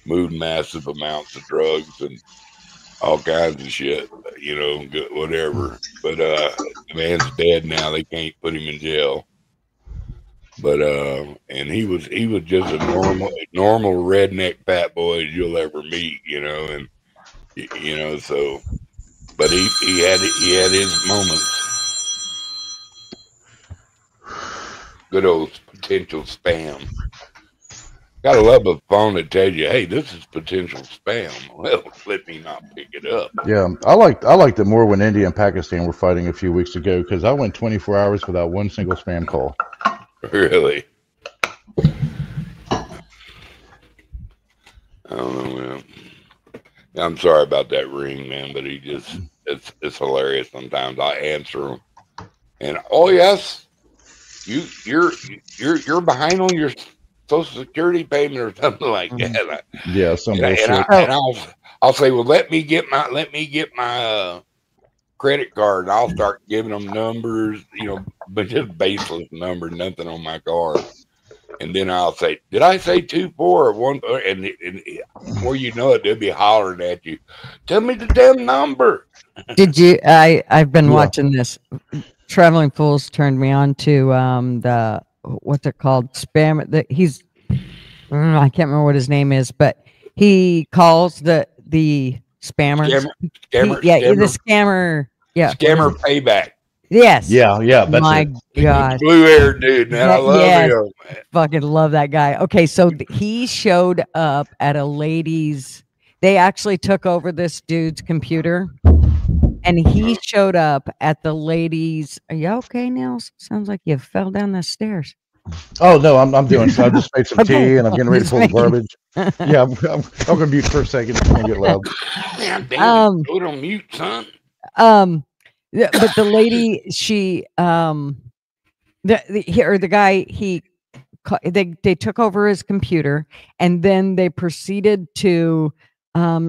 moved massive amounts of drugs and all kinds of shit, you know, whatever. But the man's dead now. They can't put him in jail. But and he was just a normal redneck fat boy you'll ever meet, you know, and you know, so. But he had his moments. Good old potential spam. Gotta love a phone that tells you, "Hey, this is potential spam." Well, let me not pick it up. Yeah, I liked it more when India and Pakistan were fighting a few weeks ago, because I went 24 hours without one single spam call. Really? I don't know, man. I'm sorry about that ring, man, but it's hilarious. Sometimes I answer them, and oh yes, you're behind on your Social Security payment or something like that. Yeah, some bullshit. And I'll say, well, let me get my credit card, and I'll start giving them numbers, you know, but just baseless numbers, nothing on my card. And then I'll say, did I say 2-4 or 1? And before you know it, they'll be hollering at you. Tell me the damn number. Did you? I've been watching this. Traveling Fools turned me on to the what's it called, spam. I can't remember what his name is, but he calls the spammers. Scammer. The scammer. Yeah, scammer payback. Yes. Yeah. That's my God. Blue-haired dude, man. I love him. Man. Fucking love that guy. Okay, so he showed up at a lady's. They actually took over this dude's computer, and he showed up at the lady's. Are you okay, Nils? Sounds like you fell down the stairs. Oh no, I'm doing. So I just made some tea, and I'm getting ready to pull the garbage. Yeah, I'm gonna mute for a second. It's gonna get loud. Man, damn, go to mute, son. Yeah, but the lady, she, the guy, they took over his computer, and then they proceeded to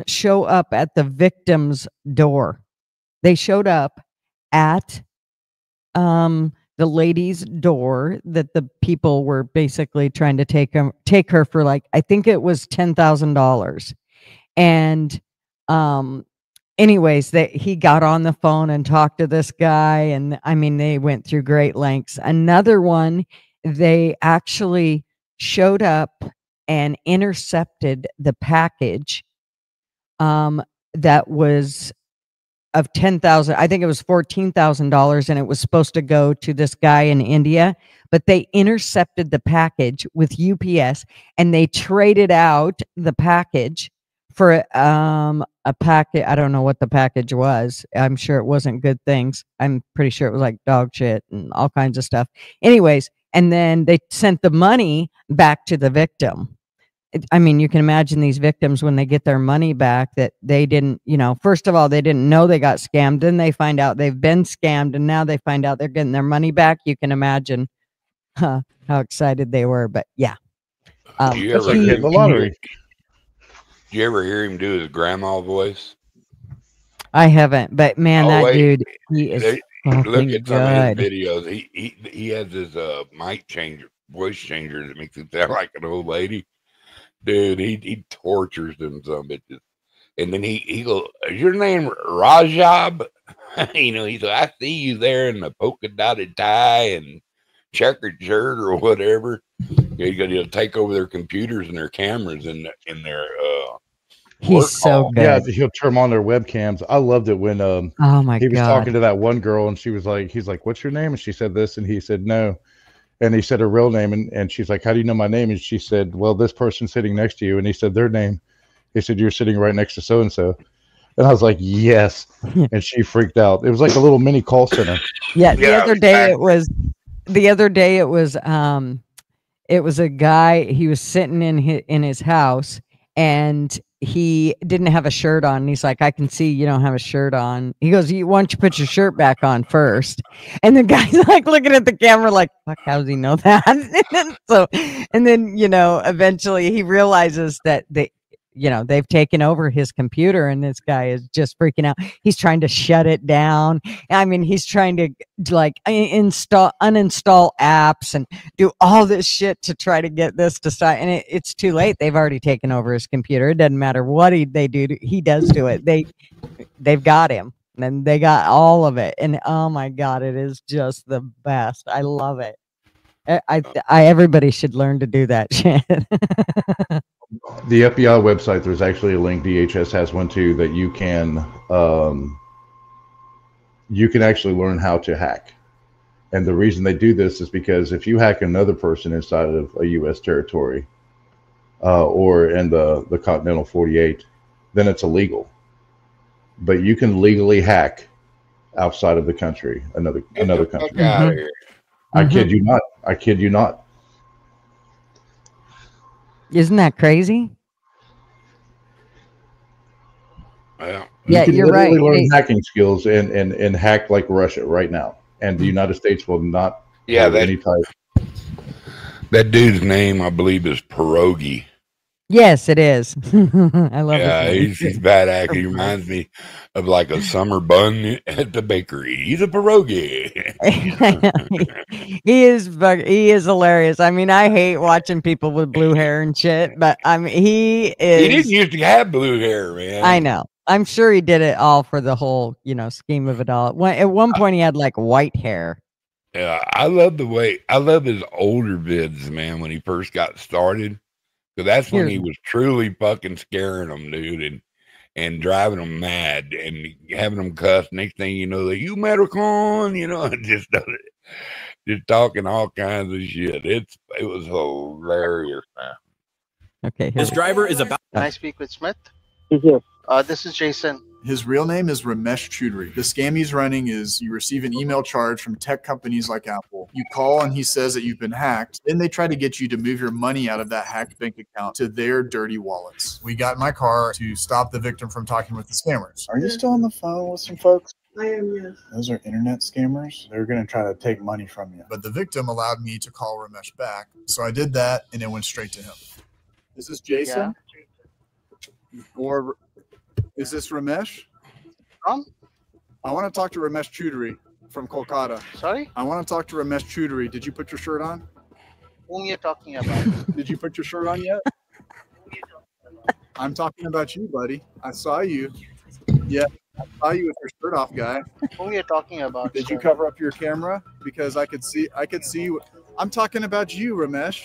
show up at the victim's door. They showed up at the lady's door that the people were basically trying to take her for, like, I think it was $10,000, and anyways, he got on the phone and talked to this guy, and I mean, they went through great lengths. Another one, they actually showed up and intercepted the package that was of $10,000. I think it was $14,000, and it was supposed to go to this guy in India, but they intercepted the package with UPS, and they traded out the package for a packet. I don't know what the package was. I'm sure it wasn't good things. I'm pretty sure it was like dog shit and all kinds of stuff. Anyways, and then they sent the money back to the victim. I mean, you can imagine these victims when they get their money back that they didn't, you know, first of all, they didn't know they got scammed. Then they find out they've been scammed, and now they find out they're getting their money back. You can imagine how excited they were. But yeah. Do you That's ever like hear hitting the him, lottery. do you ever hear him do his grandma voice? I haven't, but man, Oh that wait, dude, he is look fucking at some of his good. videos. He has his mic changer, voice changer that makes it sound like an old lady. Dude, he tortures them some bitches. And then he goes, "Is your name Rajab?" You know, he's like, "I see you there in the polka dotted tie and checkered shirt or whatever." He'll take over their computers and their cameras and in their He's work so hall. good. Yeah, he'll turn on their webcams. I loved it when Oh my he was God. talking to that one girl and she was like, he's like, "What's your name?" And she said this, and he said no. And he said her real name, and she's like, "How do you know my name?" And she said, "Well, this person's sitting next to you." And he said their name. He said, "You're sitting right next to so and so." And I was like, "Yes." And she freaked out. It was like a little mini call center. Yeah, the Yeah, other day exactly. it was a guy, he was sitting in his house and he didn't have a shirt on. And he's like, "I can see you don't have a shirt on." He goes, "Why don't you put your shirt back on first?" And the guy's like looking at the camera like, "Fuck, how does he know that?" And then, eventually he realizes that they've taken over his computer and this guy is just freaking out. He's trying to shut it down. I mean, he's trying to like uninstall apps and do all this shit to try to get this to start. And it's too late. They've already taken over his computer. It doesn't matter what they do. He does do it. They've got him and they got all of it. And oh my God, it is just the best. I love it. Everybody should learn to do that shit. The FBI website, there's actually a link. DHS has one too that you can actually learn how to hack. And the reason they do this is because if you hack another person inside of a U.S. territory or in the continental 48, then it's illegal. But you can legally hack outside of the country, another country. Out of here. I kid you not. I kid you not. Isn't that crazy? Well, Yeah, You can you're right. literally learn hacking skills and hack like Russia right now. And the United States will not have any type. That dude's name, I believe, is Pierogi. Yes, it is. I love it. He's badass. He reminds me of like a summer bun at the bakery. He's a pierogi. He is hilarious. I mean, I hate watching people with blue hair and shit, but I mean, he didn't used to have blue hair, man. I know. I'm sure he did it all for the whole, scheme of it all. At one point, he had like white hair. Yeah, I love his older vids, man, when he first got started. So that's when he was truly fucking scaring them, dude, and driving them mad and having them cuss. Next thing you know, you Metacon, just talking all kinds of shit. It was hilarious, man. Okay, His driver is about. Can I speak with Smith? Yes. This is Jason. His real name is Ramesh Choudhury. The scam he's running is you receive an email charge from tech companies like Apple. You call and he says that you've been hacked. Then they try to get you to move your money out of that hacked bank account to their dirty wallets. We got in my car to stop the victim from talking with the scammers. Are you still on the phone with some folks? I am, yes. Those are internet scammers. They're going to try to take money from you. But the victim allowed me to call Ramesh back. So I did that and it went straight to him. Is this Jason? Yeah. Or is this Ramesh? I want to talk to Ramesh Choudhury from Kolkata. Sorry? I want to talk to Ramesh Choudhury. Did you put your shirt on? Whom you're talking about? Did you put your shirt on yet? I'm talking about you, buddy. I saw you. Yeah, I saw you with your shirt off, guy. Whom you're talking about? Did you cover up your camera? Because I could see you. I'm talking about you, Ramesh.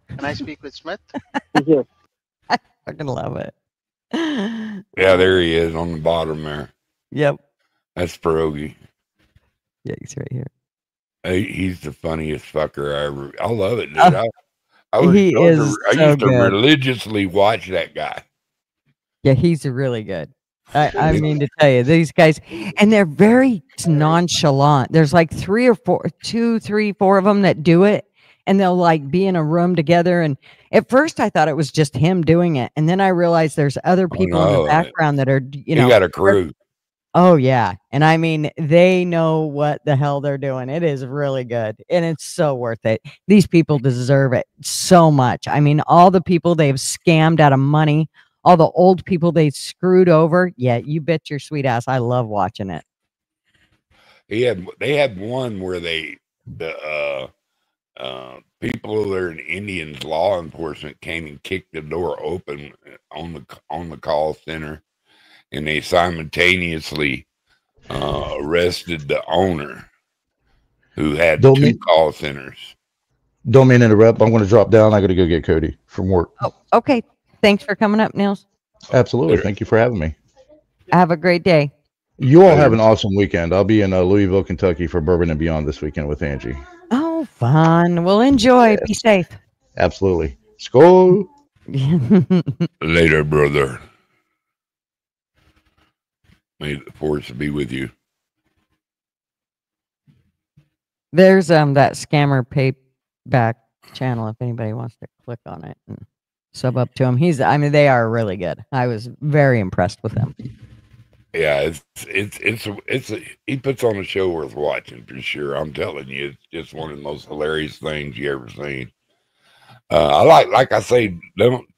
Can I speak with Smith? Yes. I fucking love it. Yeah, there he is on the bottom there. Yep. That's Pierogi. Yeah, he's right here. He's the funniest fucker I love it, dude. I used to religiously watch that guy. Yeah, he's really good. I mean to tell you, these guys, and they're very nonchalant. There's like 3 or 4 of them that do it. And they'll like be in a room together. And at first I thought it was just him doing it. And then I realized there's other people in the background that are, He got a crew. Oh yeah. And I mean, they know what the hell they're doing. It is really good. And it's so worth it. These people deserve it so much. I mean, all the people they've scammed out of money, all the old people they screwed over. Yeah, you bet your sweet ass. I love watching it. They had one where the people that are in Indians law enforcement came and kicked the door open on the call center, and they simultaneously arrested the owner who had two call centers. Don't mean to interrupt. I'm going to drop down. I got to go get Cody from work. Oh, okay. Thanks for coming up, Nils. Absolutely. Thank you for having me. Have a great day. You all have an awesome weekend. I'll be in Louisville, Kentucky for Bourbon and Beyond this weekend with Angie. Oh, fun. Well, enjoy. Yes. Be safe. Absolutely. Skol. Later, brother. May the force be with you. There's that scammer payback channel if anybody wants to click on it and sub up to him. They are really good. I was very impressed with them. Yeah, he puts on a show worth watching for sure. I'm telling you, it's just one of the most hilarious things you ever seen. I like I say, don't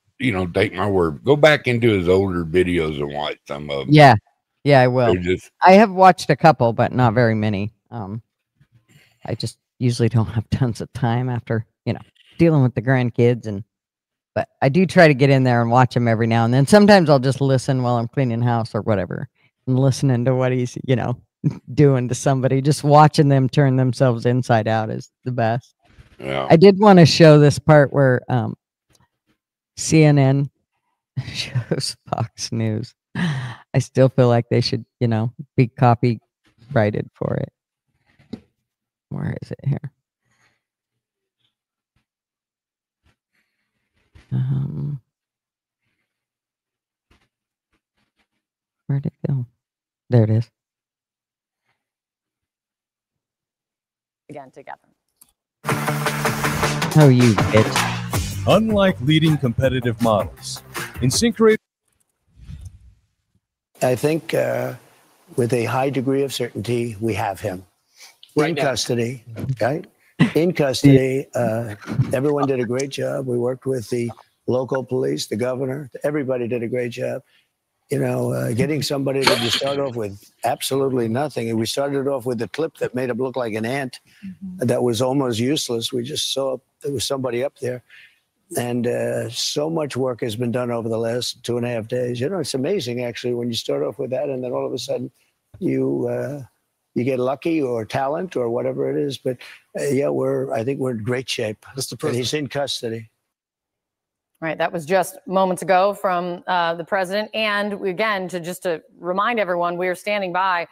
take my word. Go back into his older videos and watch some of them. Yeah, I will. I have watched a couple, but not very many. I just usually don't have tons of time after dealing with the grandkids but I do try to get in there and watch him every now and then. Sometimes I'll just listen while I'm cleaning house or whatever. And listening to what he's, doing to somebody, just watching them turn themselves inside out is the best. Yeah. I did want to show this part where CNN shows Fox News. I still feel like they should, be copyrighted for it. Where is it here? Where'd it go? There it is. Again together. Oh, you bitch. Unlike leading competitive models, Insynchrate. I think with a high degree of certainty, we have him in custody. Right? In custody. Everyone did a great job. We worked with the local police, the governor. Everybody did a great job. Getting somebody that you start off with absolutely nothing. And we started off with a clip that made him look like an ant that was almost useless. We just saw there was somebody up there. And so much work has been done over the last 2.5 days. It's amazing, actually, when you start off with that and then all of a sudden you get lucky or talent or whatever it is. But I think we're in great shape. And he's in custody. Right, that was just moments ago from the president. And again, to remind everyone, we are standing by.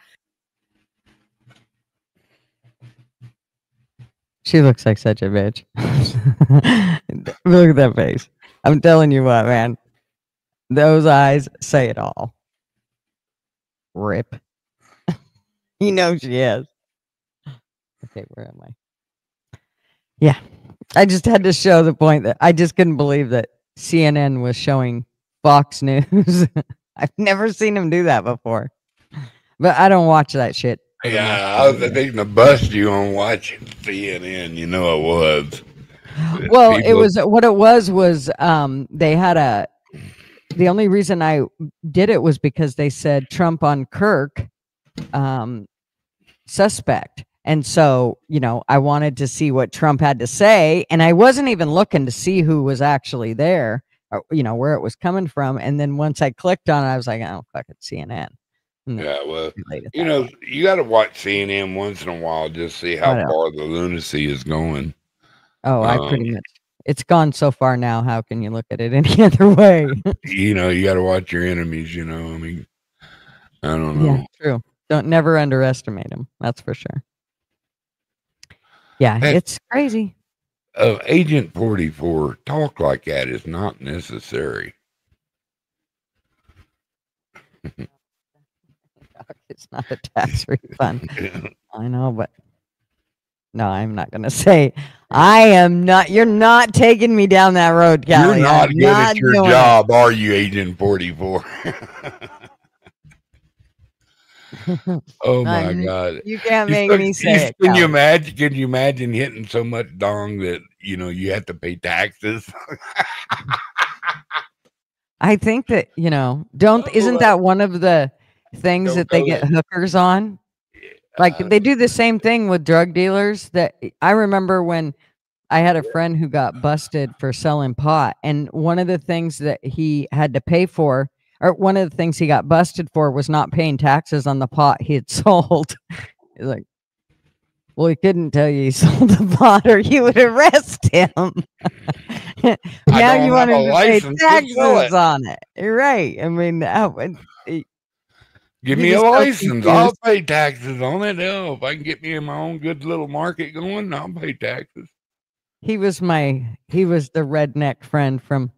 She looks like such a bitch. Look at that face. I'm telling you what, man. Those eyes say it all. Rip. You know she is. Okay, where am I? Yeah. I just had to show the point that I just couldn't believe that CNN was showing Fox News. I've never seen them do that before. But I don't watch that shit. Yeah, I was thinking to bust you on watching CNN. It was. Well, it was what it was they had the only reason I did it was because they said Trump on Kirk suspect. And so, I wanted to see what Trump had to say, and I wasn't even looking to see who was actually there, or, where it was coming from. And then once I clicked on it, I was like, oh, fuck it, CNN. Yeah, well, you got to watch CNN once in a while just see how far the lunacy is going. Oh, I pretty much. It's gone so far now. How can you look at it any other way? You got to watch your enemies. I mean, I don't know. Yeah, true. Don't never underestimate them. That's for sure. Yeah, it's crazy. Agent 44, talk like that is not necessary. It's not a tax refund. I know, but no, I'm not going to say. I am not. You're not taking me down that road, Callie. You're not good at your job, are you, Agent 44? Oh my God! You can't make me say it. Can you Calvin. imagine? Can you imagine hitting so much dong that you have to pay taxes? I think that isn't that one of the things Don't that they go get there. hookers on? Like they do the same thing with drug dealers. That I remember when I had a friend who got busted for selling pot, and one of the things that he had to pay for, or one of the things he got busted for, was not paying taxes on the pot he had sold. He's like, well, he couldn't tell you he sold the pot, or you would arrest him. Now you want him to pay taxes on it. You're right. I mean, give me a license. I'll pay taxes on it. Hell, if I can get me in my own good little market going, I'll pay taxes. He was the redneck friend from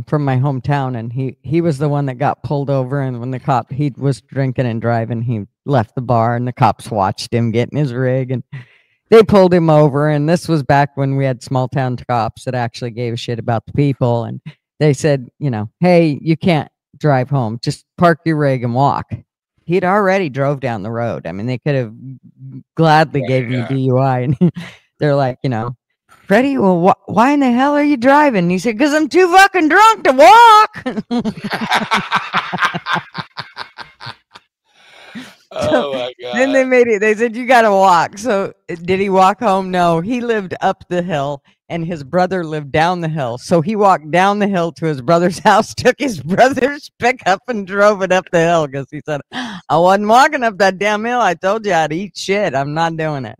from my hometown, and he was the one that got pulled over, and when he was drinking and driving, he left the bar, and the cops watched him get in his rig, and they pulled him over. And this was back when we had small town cops that actually gave a shit about the people, and they said, hey, you can't drive home, just park your rig and walk. He'd already drove down the road. I mean, they could have gladly gave him a DUI, and they're like, Freddie, well, why in the hell are you driving? And he said, because I'm too fucking drunk to walk. Oh my God. Then they said, you got to walk. So did he walk home? No, he lived up the hill and his brother lived down the hill. So he walked down the hill to his brother's house, took his brother's pickup and drove it up the hill because he said, I wasn't walking up that damn hill. I told you I'd eat shit. I'm not doing it.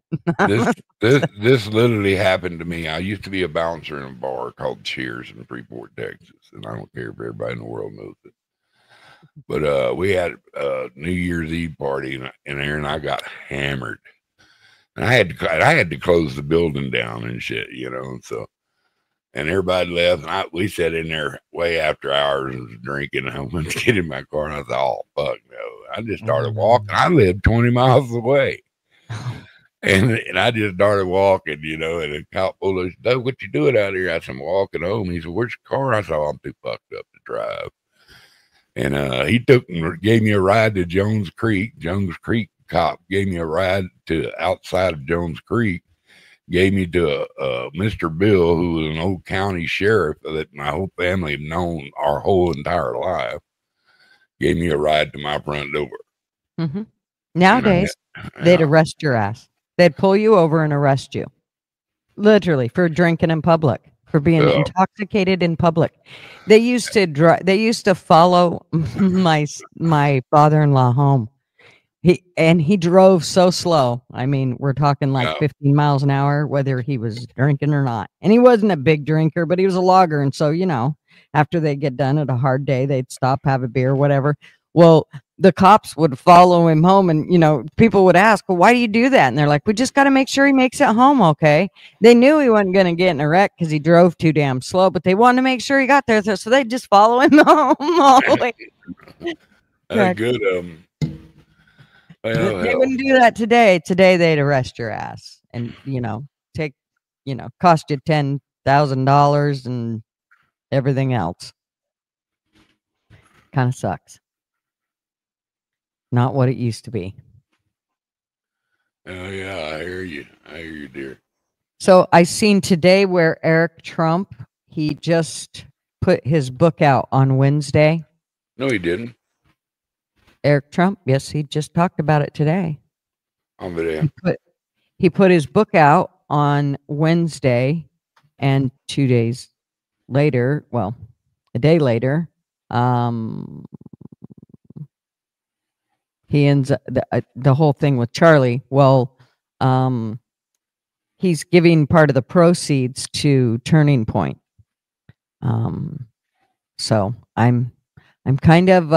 This literally happened to me. I used to be a bouncer in a bar called Cheers in Freeport, Texas, and I don't care if everybody in the world knows it. But we had a New Year's Eve party in there, and I got hammered. And I had to close the building down and shit, So, and everybody left, and we sat in there way after hours and was drinking. And I went to get in my car, and I thought, "Oh fuck no!" I just started walking. I lived 20 miles away. And I just started walking, and a cop pulled us, "Doug, what you doing out here?" I said, "I'm walking home." He said, "Where's your car?" I said, "I'm too fucked up to drive." And he gave me a ride to Jones Creek. Jones Creek cop gave me a ride to outside of Jones Creek, gave me to Mr. Bill, who was an old county sheriff that my whole family had known our whole entire life, gave me a ride to my front door. Mm-hmm. Nowadays, they'd arrest your ass. They'd pull you over and arrest you, literally, for drinking in public, for being intoxicated in public. They used to follow my father-in-law home. He drove so slow. I mean, we're talking like 15 miles an hour, whether he was drinking or not. And he wasn't a big drinker, but he was a logger. And so, after they get done at a hard day, they'd stop, have a beer, whatever. Well, the cops would follow him home, and people would ask, well, why do you do that? And they're like, we just got to make sure he makes it home okay. They knew he wasn't going to get in a wreck because he drove too damn slow, but they wanted to make sure he got there, so they just follow him home all the way. Good. They wouldn't do that today. Today they'd arrest your ass and take cost you $10,000 and everything else. Kind of sucks. Not what it used to be. Oh yeah, I hear you, dear. So I seen today where Eric Trump, he just put his book out on Wednesday. No, he didn't. Eric Trump, yes, he just talked about it today. On video. He put his book out on Wednesday, and 2 days later, well, a day later, he ends the whole thing with Charlie. Well, he's giving part of the proceeds to Turning Point. So I'm kind of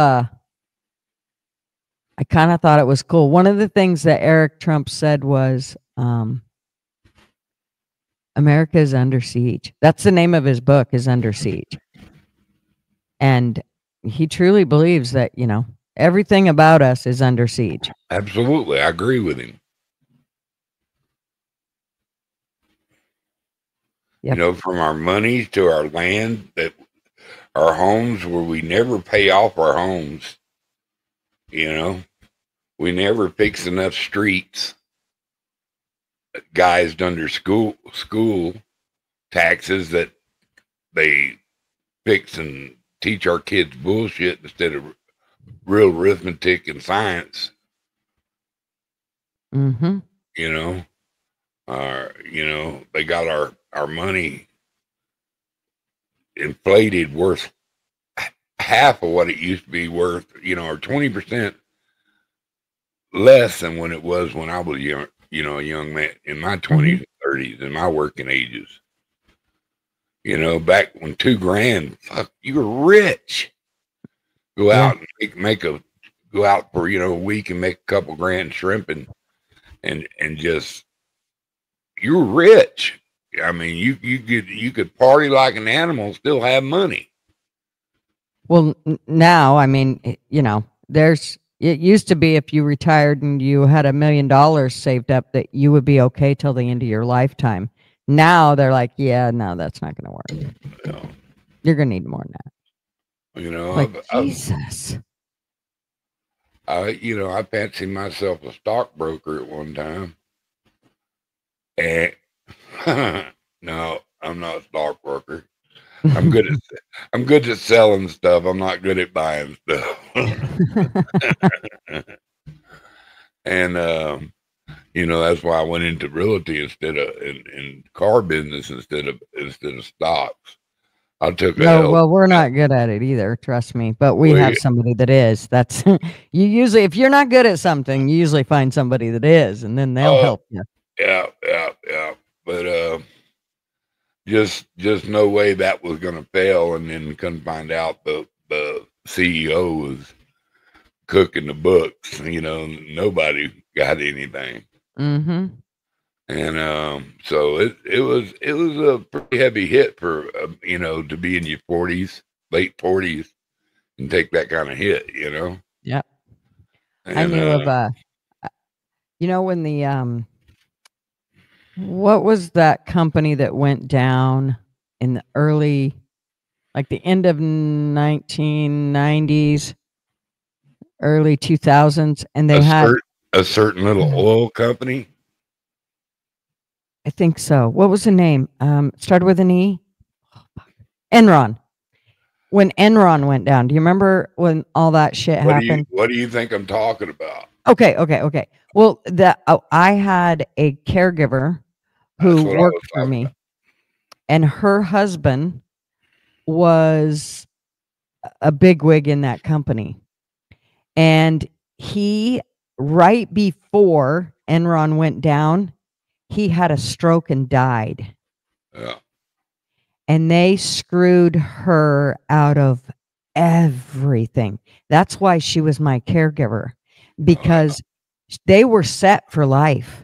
I kind of thought it was cool. One of the things that Eric Trump said was, America is under siege. That's the name of his book, is Under Siege. And he truly believes that, everything about us is under siege. Absolutely. I agree with him. Yep. From our money to our land, that our homes, where we never pay off our homes. You know, we never fix enough streets. Guys done their school taxes that they fix and teach our kids bullshit instead of real arithmetic and science. Mm-hmm. You know, they got our money inflated, worth half of what it used to be worth, or 20% less than when it was when I was young, a young man in my 20s and 30s, in my working ages. Back when $2,000, fuck, you were rich. Go out and go out for, a week and make a couple grand shrimping and just, you're rich. I mean, you could party like an animal and still have money. Well, now, I mean, it used to be if you retired and you had $1 million saved up that you would be okay till the end of your lifetime. Now they're like, yeah, no, that's not going to work. No. You're going to need more than that. Like, Jesus. I fancied myself a stockbroker at one time. And no, I'm not a stockbroker. I'm good at selling stuff. I'm not good at buying stuff. And that's why I went into realty instead of in car business instead of stocks. I took well, we're not good at it either, trust me. But we have somebody that is. That's you usually, if you're not good at something, you usually find somebody that is, and then they'll help you. Yeah. But just no way that was gonna fail, and then couldn't find out the CEO was cooking the books. Nobody got anything. Mm-hmm. And so it was a pretty heavy hit for to be in your 40s, late 40s, and take that kind of hit. Yeah. And, I knew of when the what was that company that went down in the early, like the end of 1990s, early 2000s, and they had a certain little oil company. I think so. What was the name? Started with an E. Enron. When Enron went down, do you remember when all that shit happened? What do you think I'm talking about? Okay. Well, I had a caregiver who worked for me, and her husband was a bigwig in that company, and he, right before Enron went down, he had a stroke and died. Yeah. And they screwed her out of everything. That's why she was my caregiver, because they were set for life.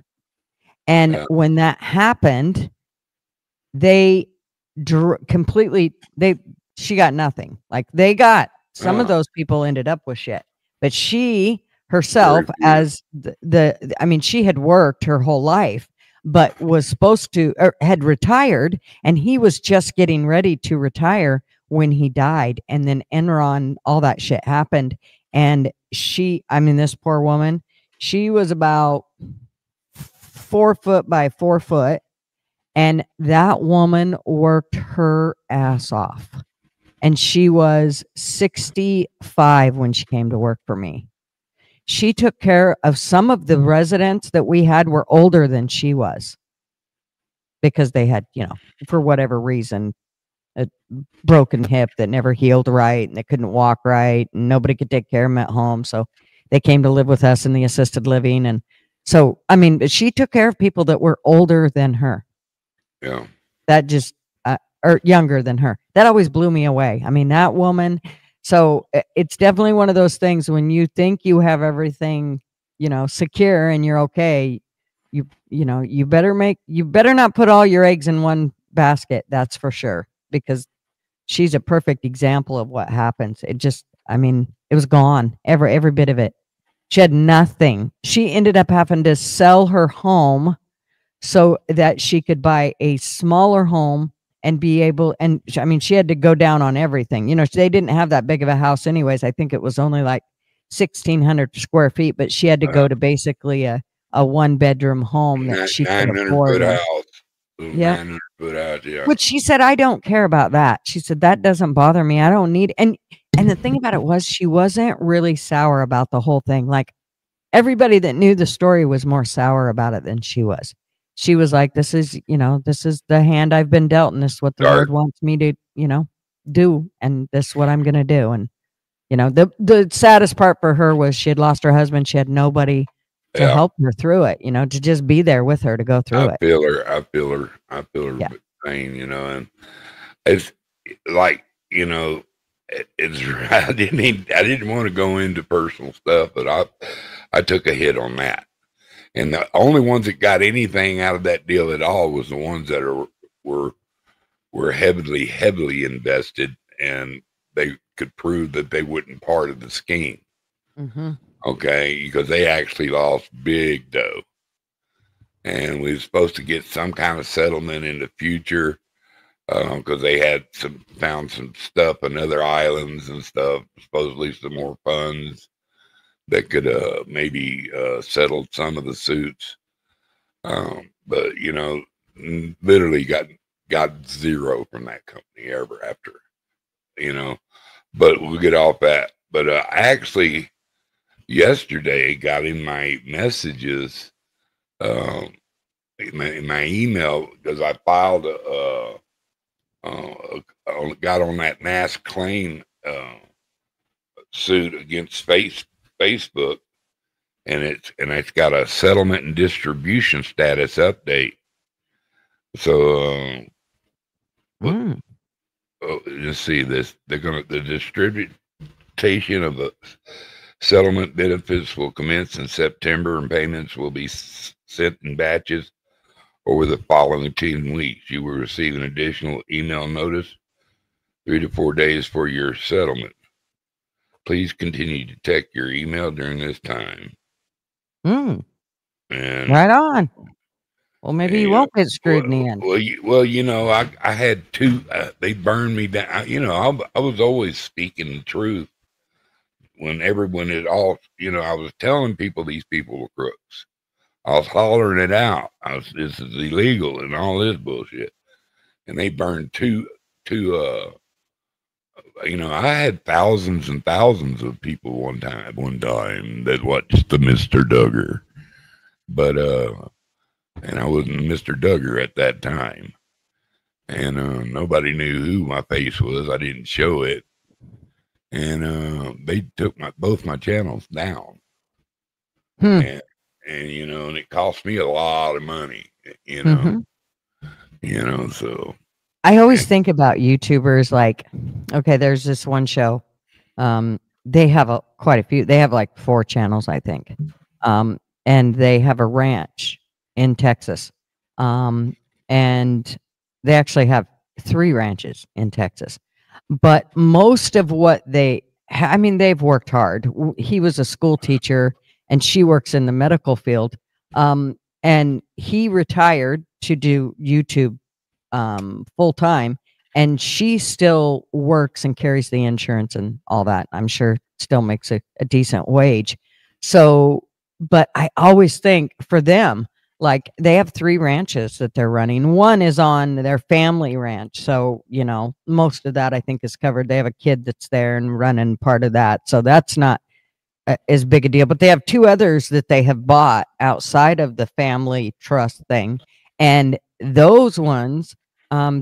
And when that happened, she got nothing. Like they got, some of those people ended up with shit, but she herself, as she had worked her whole life, but was supposed to, or had retired, and he was just getting ready to retire when he died. And then Enron, all that shit happened. And this poor woman, she was about 4 foot by 4 foot. And that woman worked her ass off. And she was 65 when she came to work for me. She took care of some of the residents that we had were older than she was, because they had, for whatever reason, a broken hip that never healed right, and they couldn't walk right, and nobody could take care of them at home. So they came to live with us in the assisted living. And so, she took care of people that were older than her. Yeah. That just, or younger than her. That always blew me away. That woman. So it's definitely one of those things when you think you have everything, secure and you're okay, you better not put all your eggs in one basket. That's for sure, because she's a perfect example of what happens. It just, it was gone, every bit of it. She had nothing. She ended up having to sell her home so that she could buy a smaller home and be able, and she had to go down on everything. They didn't have that big of a house anyways. I think it was only like 1,600 square feet, but she had to go to basically a 1-bedroom home that she could 900 afford. foot house. Yeah. 900 foot house, yeah. Which she said, I don't care about that. She said, that doesn't bother me. I don't need, and the thing about it was she wasn't really sour about the whole thing. Like everybody that knew the story was more sour about it than she was. She was like, this is the hand I've been dealt, and this is what the Lord wants me to, do, and this is what I'm going to do. And, the saddest part for her was she had lost her husband. She had nobody to help her through it, to just be there with her to go through it. I feel her pain, and it's like, it's I didn't want to go into personal stuff, but I took a hit on that. And the only ones that got anything out of that deal at all was the ones that were heavily invested, and they could prove that they weren't part of the scheme. Mm-hmm. Okay, because they actually lost big dough, and we were supposed to get some kind of settlement in the future, because they had found some stuff in other islands and stuff, supposedly some more funds that could maybe settle some of the suits, but literally got zero from that company ever after, but we'll get off that. But I actually yesterday got in my messages, in my email, because I filed got on that mass claim suit against Facebook, and it's got a settlement and distribution status update. So let's see this. The distribution of the settlement benefits will commence in September, and payments will be sent in batches over the following 10 weeks. You will receive an additional email notice 3 to 4 days for your settlement. Please continue to check your email during this time. And right on. Well, maybe you won't get screwed in the end. I had two. They burned me down. I was always speaking the truth when everyone had all. I was telling people these people were crooks. I was hollering it out. This is illegal and all this bullshit. And they burned two. I had thousands and thousands of people one time that watched the Mr. Duggar, but and I wasn't Mr. Duggar at that time, and nobody knew who my face was. I didn't show it, and they took both my channels down, and and it cost me a lot of money, so. I always think about YouTubers like, okay, there's this one show. They have quite a few. They have like 4 channels, I think. And they have a ranch in Texas. And they actually have 3 ranches in Texas. But most of what they've worked hard. He was a school teacher and she works in the medical field. And he retired to do YouTube full time, and she still works and carries the insurance and all that. I'm sure still makes a decent wage. So, but I always think for them, like they have 3 ranches that they're running. One is on their family ranch. So, most of that I think is covered. They have a kid that's there and running part of that. So that's not as big a deal, but they have 2 others that they have bought outside of the family trust thing. And those ones,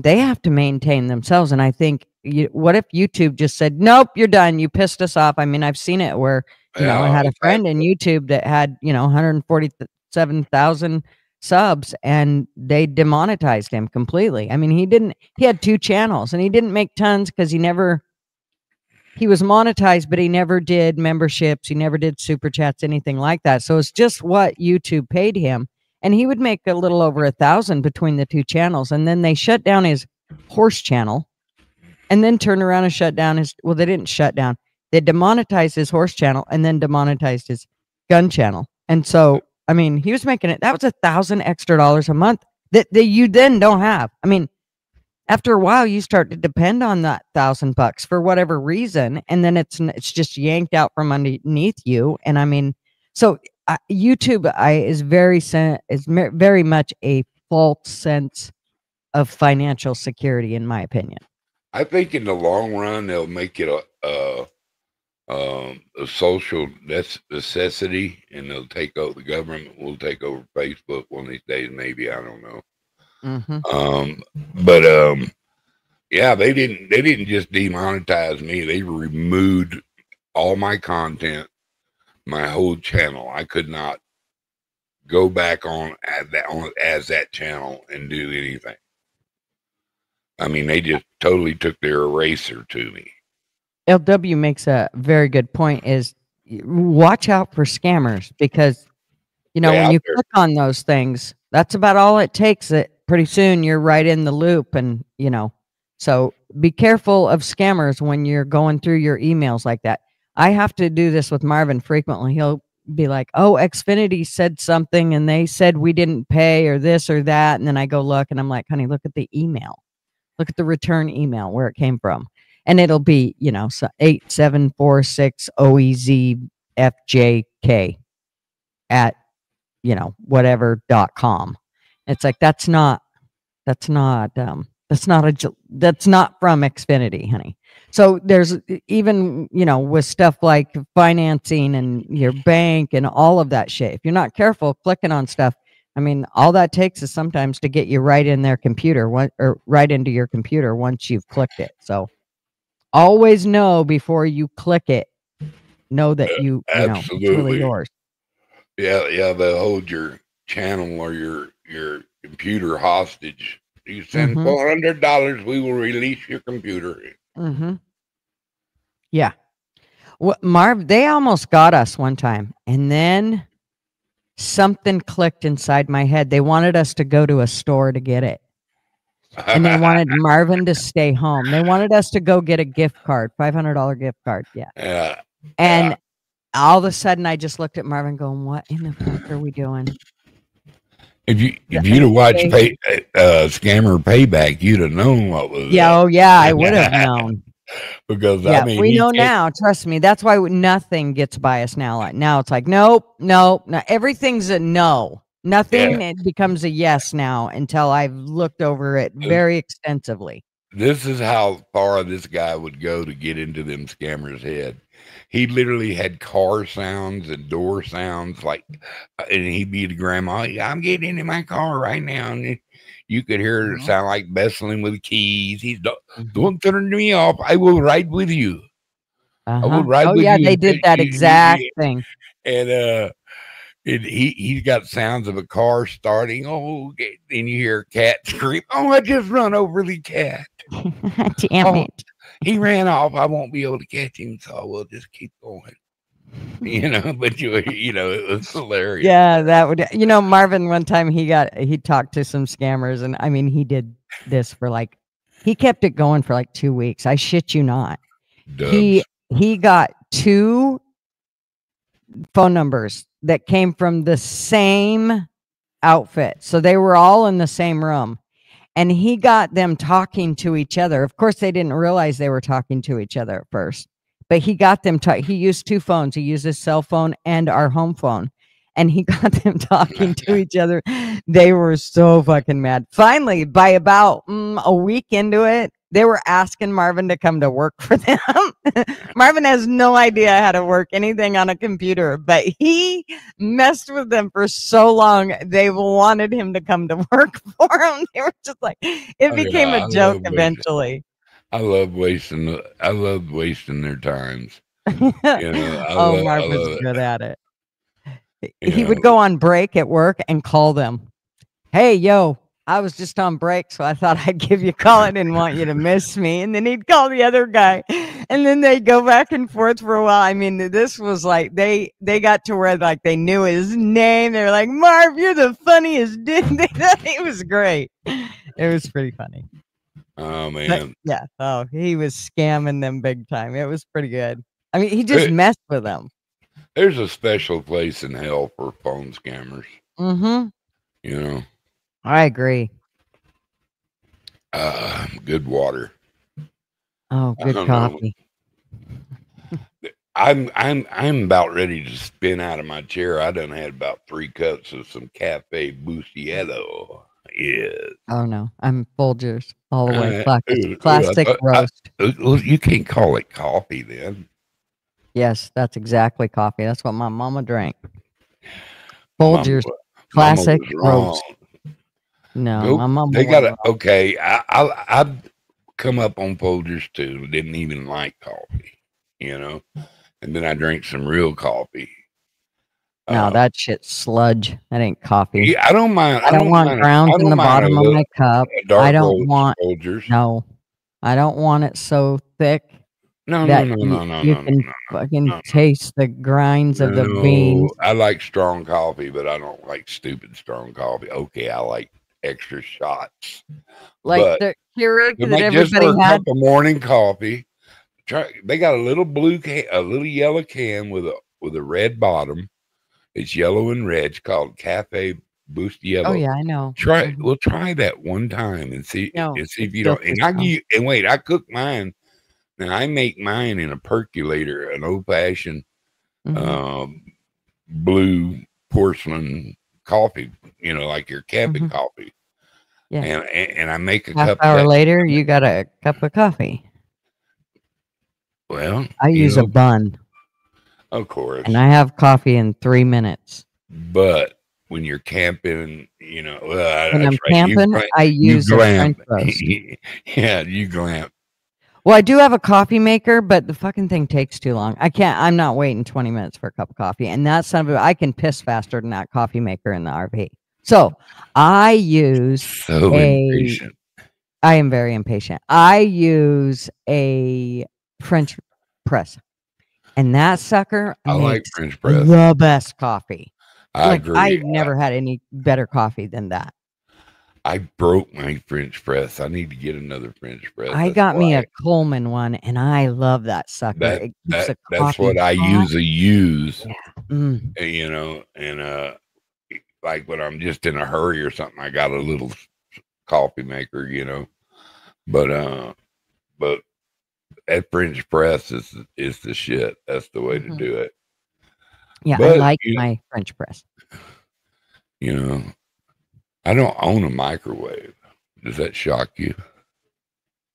they have to maintain themselves. And I think, what if YouTube just said, nope, you're done. You pissed us off. I mean, I've seen it where, I had a friend in YouTube that had, 147,000 subs and they demonetized him completely. I mean, he had 2 channels and he didn't make tons because he was monetized, but he never did memberships. He never did super chats, anything like that. So it's just what YouTube paid him. And he would make a little over 1,000 between the 2 channels. And then they shut down his horse channel and then turned around and shut down they didn't shut down. They demonetized his horse channel and then demonetized his gun channel. And so, I mean, he was making that was $1,000 extra a month that you then don't have. I mean, after a while you start to depend on that $1,000 for whatever reason, and then it's just yanked out from underneath you. And I mean, so YouTube is very much a false sense of financial security, in my opinion. I think in the long run they'll make it a social necessity, and they'll take over. The government will take over Facebook one of these days, maybe. I don't know. Yeah, they didn't just demonetize me. They removed all my content, my whole channel. I could not go back on as that channel and do anything. I mean, they just totally took their eraser to me. LW makes a very good point, is watch out for scammers, because, you know, when you click on those things, that's about all it takes. That pretty soon you're right in the loop, and, you know, so be careful of scammers when you're going through your emails like that. I have to do this with Marvin frequently. He'll be like, oh, Xfinity said something and they said we didn't pay or this or that. And then I go look and I'm like, honey, look at the email. Look at the return email where it came from. And it'll be, you know, so 8746 OEZFJK at, you know, whatever.com. It's like, that's not from Xfinity, honey. So there's even, you know, with stuff like financing and your bank and all of that shit. If you're not careful clicking on stuff, I mean, all that takes is sometimes to get you right in their computer, or right into your computer once you've clicked it. So always know before you click it, know that you know, it's really yours. Yeah, they'll hold your channel or your computer hostage. You send $400, we will release your computer. Yeah. Marv, they almost got us one time, and then something clicked inside my head. They wanted us to go to a store to get it. And they wanted Marvin to stay home. They wanted us to go get a gift card, $500 gift card. Yeah. And all of a sudden I just looked at Marvin going, what in the fuck are we doing? If you'd have watched Scammer Payback, you'd have known what was. Yeah, oh yeah, I would have known. Because yeah, I mean, we know now. Trust me, that's why nothing gets by us now. Like now, it's like nope. Everything's a no. Nothing it becomes a yes now until I've looked over it very extensively. This is how far this guy would go to get into them scammers' head. He literally had car sounds and door sounds, like, and he'd be to grandma, I'm getting into my car right now. And you could hear it sound like bustling with keys. He's don't turn me off. I will ride with you. I will ride with you. Oh, yeah, they did that exact thing. And he's got sounds of a car starting. Oh, and you hear a cat scream. Oh, I just run over the cat. Damn it. He ran off. I won't be able to catch him, so we'll just keep going. You know, but you know, it was hilarious. Yeah, that would, you know, Marvin, one time he talked to some scammers, and I mean, he did this for like, he kept it going for like 2 weeks. I shit you not. Dubs. He got 2 phone numbers that came from the same outfit. So they were all in the same room. And he got them talking to each other. Of course, they didn't realize they were talking to each other at first. But he got them, he used 2 phones. He used his cell phone and our home phone. And he got them talking to each other. They were so fucking mad. Finally, by about a week into it, they were asking Marvin to come to work for them. Marvin has no idea how to work anything on a computer, but he messed with them for so long. They wanted him to come to work for them. They were just like, it became a joke eventually. I love wasting their times. You know, Marvin's good at it. He would go on break at work and call them. Hey, yo, I was just on break, so I thought I'd give you a call. I didn't want you to miss me. And then he'd call the other guy, and then they'd go back and forth for a while. I mean, this was like, they got to where like they knew his name. They were like, Marv, you're the funniest dude. It was great. It was pretty funny. Oh, man. But, yeah. Oh, he was scamming them big time. It was pretty good. I mean, he just messed with them. There's a special place in hell for phone scammers. You know, I agree. good water. Oh, I good don't know. coffee. I'm about ready to spin out of my chair. I done had about 3 cups of some Cafe Bustiello. Yes. Oh no, I'm Folgers all the way. I Classic thought- roast. well, you can't call it coffee then. Yes, that's exactly coffee. That's what my mama drank. Mama Folgers Mama classic was wrong. roast. No, Go- my mama they got wasn't to, okay. I've come up on Folgers too. Didn't even like coffee, you know. And then I drank some real coffee. No, that shit's sludge. That ain't coffee. Yeah, I don't mind. I don't want mind grounds in the bottom of my cup. dark I don't roast want Folgers. no. I don't want it so thick No, that no, no, no, you no, can fucking taste the grinds of the beans. I like strong coffee, but I don't like stupid strong coffee. Okay, I like extra shots. Like but the Keurig that just for everybody a had. cup of morning coffee. They got a little a little yellow can with a red bottom. It's yellow and red. It's called Cafe Bustiello. Oh yeah, I know. We'll try that one time and see if you don't. And wait, I cook mine. Now I make mine in a percolator, an old fashioned blue porcelain coffee. You know, like your cabin coffee. Yeah. And I make a Half cup. hour later, you got a cup of coffee. Well, I use a bun. Of course. And I have coffee in 3 minutes. But when you're camping, you know, when I'm camping, I use a French roast. Yeah, you glamp. Well, I do have a coffee maker, but the fucking thing takes too long. I'm not waiting 20 minutes for a cup of coffee. And that's something I can piss faster than that coffee maker in the RV. So I use impatient. I am very impatient. I use a French press. And that sucker I like makes French press. The best coffee. I agree. I've never had any better coffee than that. I broke my French press. I need to get another French press. I got me a Coleman one, and I love that sucker. That's what I usually use. Yeah. You know, and like when I'm just in a hurry or something, I got a little coffee maker, you know. But that French press is the shit. That's the way to do it. Yeah, I like my French press. You know, I don't own a microwave. Does that shock you?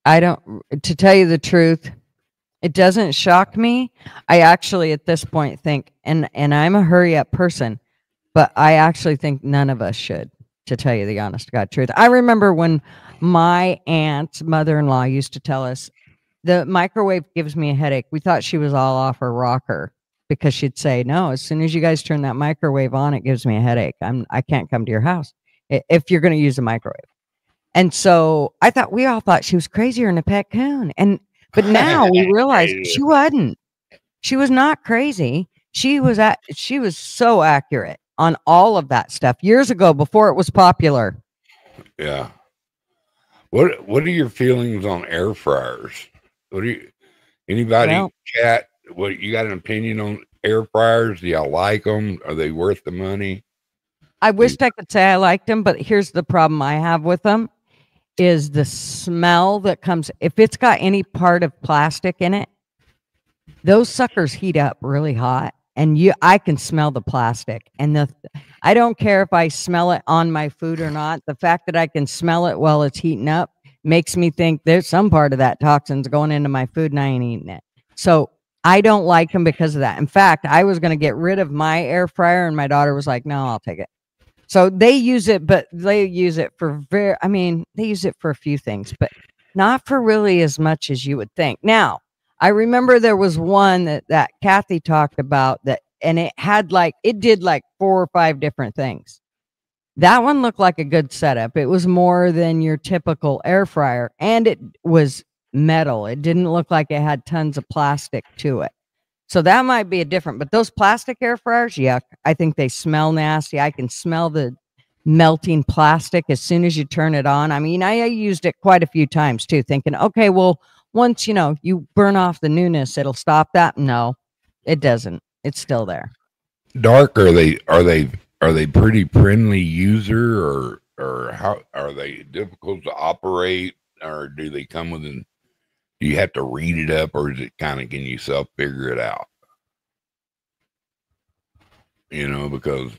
I don't. To tell you the truth, it doesn't shock me. I actually, at this point, think, and I'm a hurry up person, but I actually think none of us should. To tell you the honest to God truth, I remember when my aunt's mother-in-law used to tell us, the microwave gives me a headache. We thought she was all off her rocker because she'd say, no, as soon as you guys turn that microwave on, it gives me a headache. I can't come to your house if you're going to use a microwave. And so we all thought she was crazier than a pet coon. But now we realize she wasn't. She was not crazy. She was so accurate on all of that stuff years ago before it was popular. Yeah. What are your feelings on air fryers? Chat? What you got an opinion on air fryers? Do y'all like them? Are they worth the money? I wished I could say I liked them, but here's the problem I have with them is the smell that comes. If it's got any part of plastic in it, those suckers heat up really hot, and I can smell the plastic. And I don't care if I smell it on my food or not. The fact that I can smell it while it's heating up makes me think there's some part of that toxin's going into my food and I ain't eating it. So I don't like them because of that. In fact, I was going to get rid of my air fryer and my daughter was like, no, I'll take it. So they use it, but they use it for they use it for a few things, but not for really as much as you would think. Now, I remember there was one that Kathy talked about and it did like 4 or 5 different things. That one looked like a good setup. It was more than your typical air fryer, and it was metal. It didn't look like it had tons of plastic to it. So that might be but those plastic air fryers, yuck. I think they smell nasty. I can smell the melting plastic as soon as you turn it on. I mean, I used it quite a few times too, thinking, okay, well, once, you burn off the newness, it'll stop that. No, it doesn't. It's still there. Dark, are they pretty friendly user or how are they difficult to operate? Or or do they come with an? Do you have to read it up, or is it kind of can you self figure it out? You know, because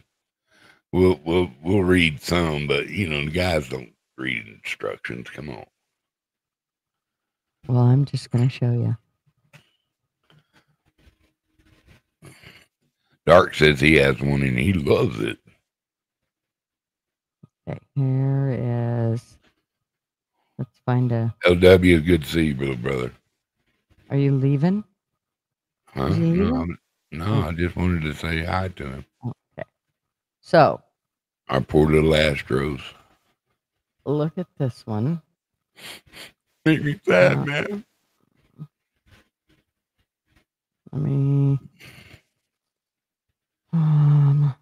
we'll read some, but you know the guys don't read instructions. Come on. Well, I'm just going to show you. Dark says he has one and he loves it. Okay, here is. Let's find a. LW, good to see you, little brother. Are you leaving? Huh? Is he leaving? No, I just wanted to say hi to him. Okay. So. Our poor little Astros. Look at this one. Make me sad, man. Let me.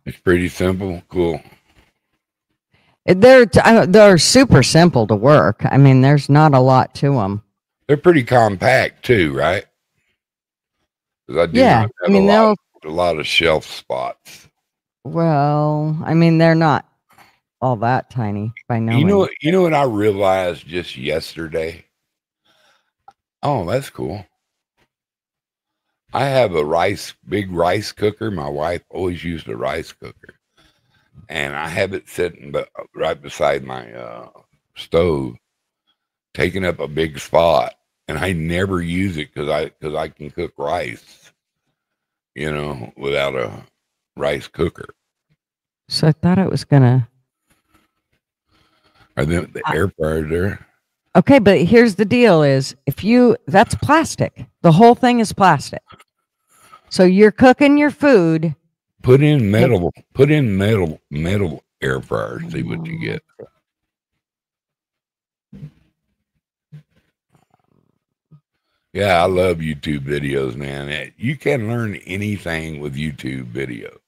It's pretty simple. Cool. They're super simple to work. I mean, there's not a lot to them. They're pretty compact too, right? I mean, a lot of shelf spots. Well, I mean, they're not all that tiny by no means. You know what I realized just yesterday? Oh, that's cool. I have a big rice cooker. My wife always used a rice cooker. And I have it sitting right beside my stove, taking up a big spot. And I never use it because I can cook rice, you know, without a rice cooker. So I thought it was gonna. Are the air fryer there? Okay, but here's the deal: that's plastic. The whole thing is plastic. So you're cooking your food. Put in metal air fryer. See what you get. Yeah, I love YouTube videos, man. You can learn anything with YouTube video.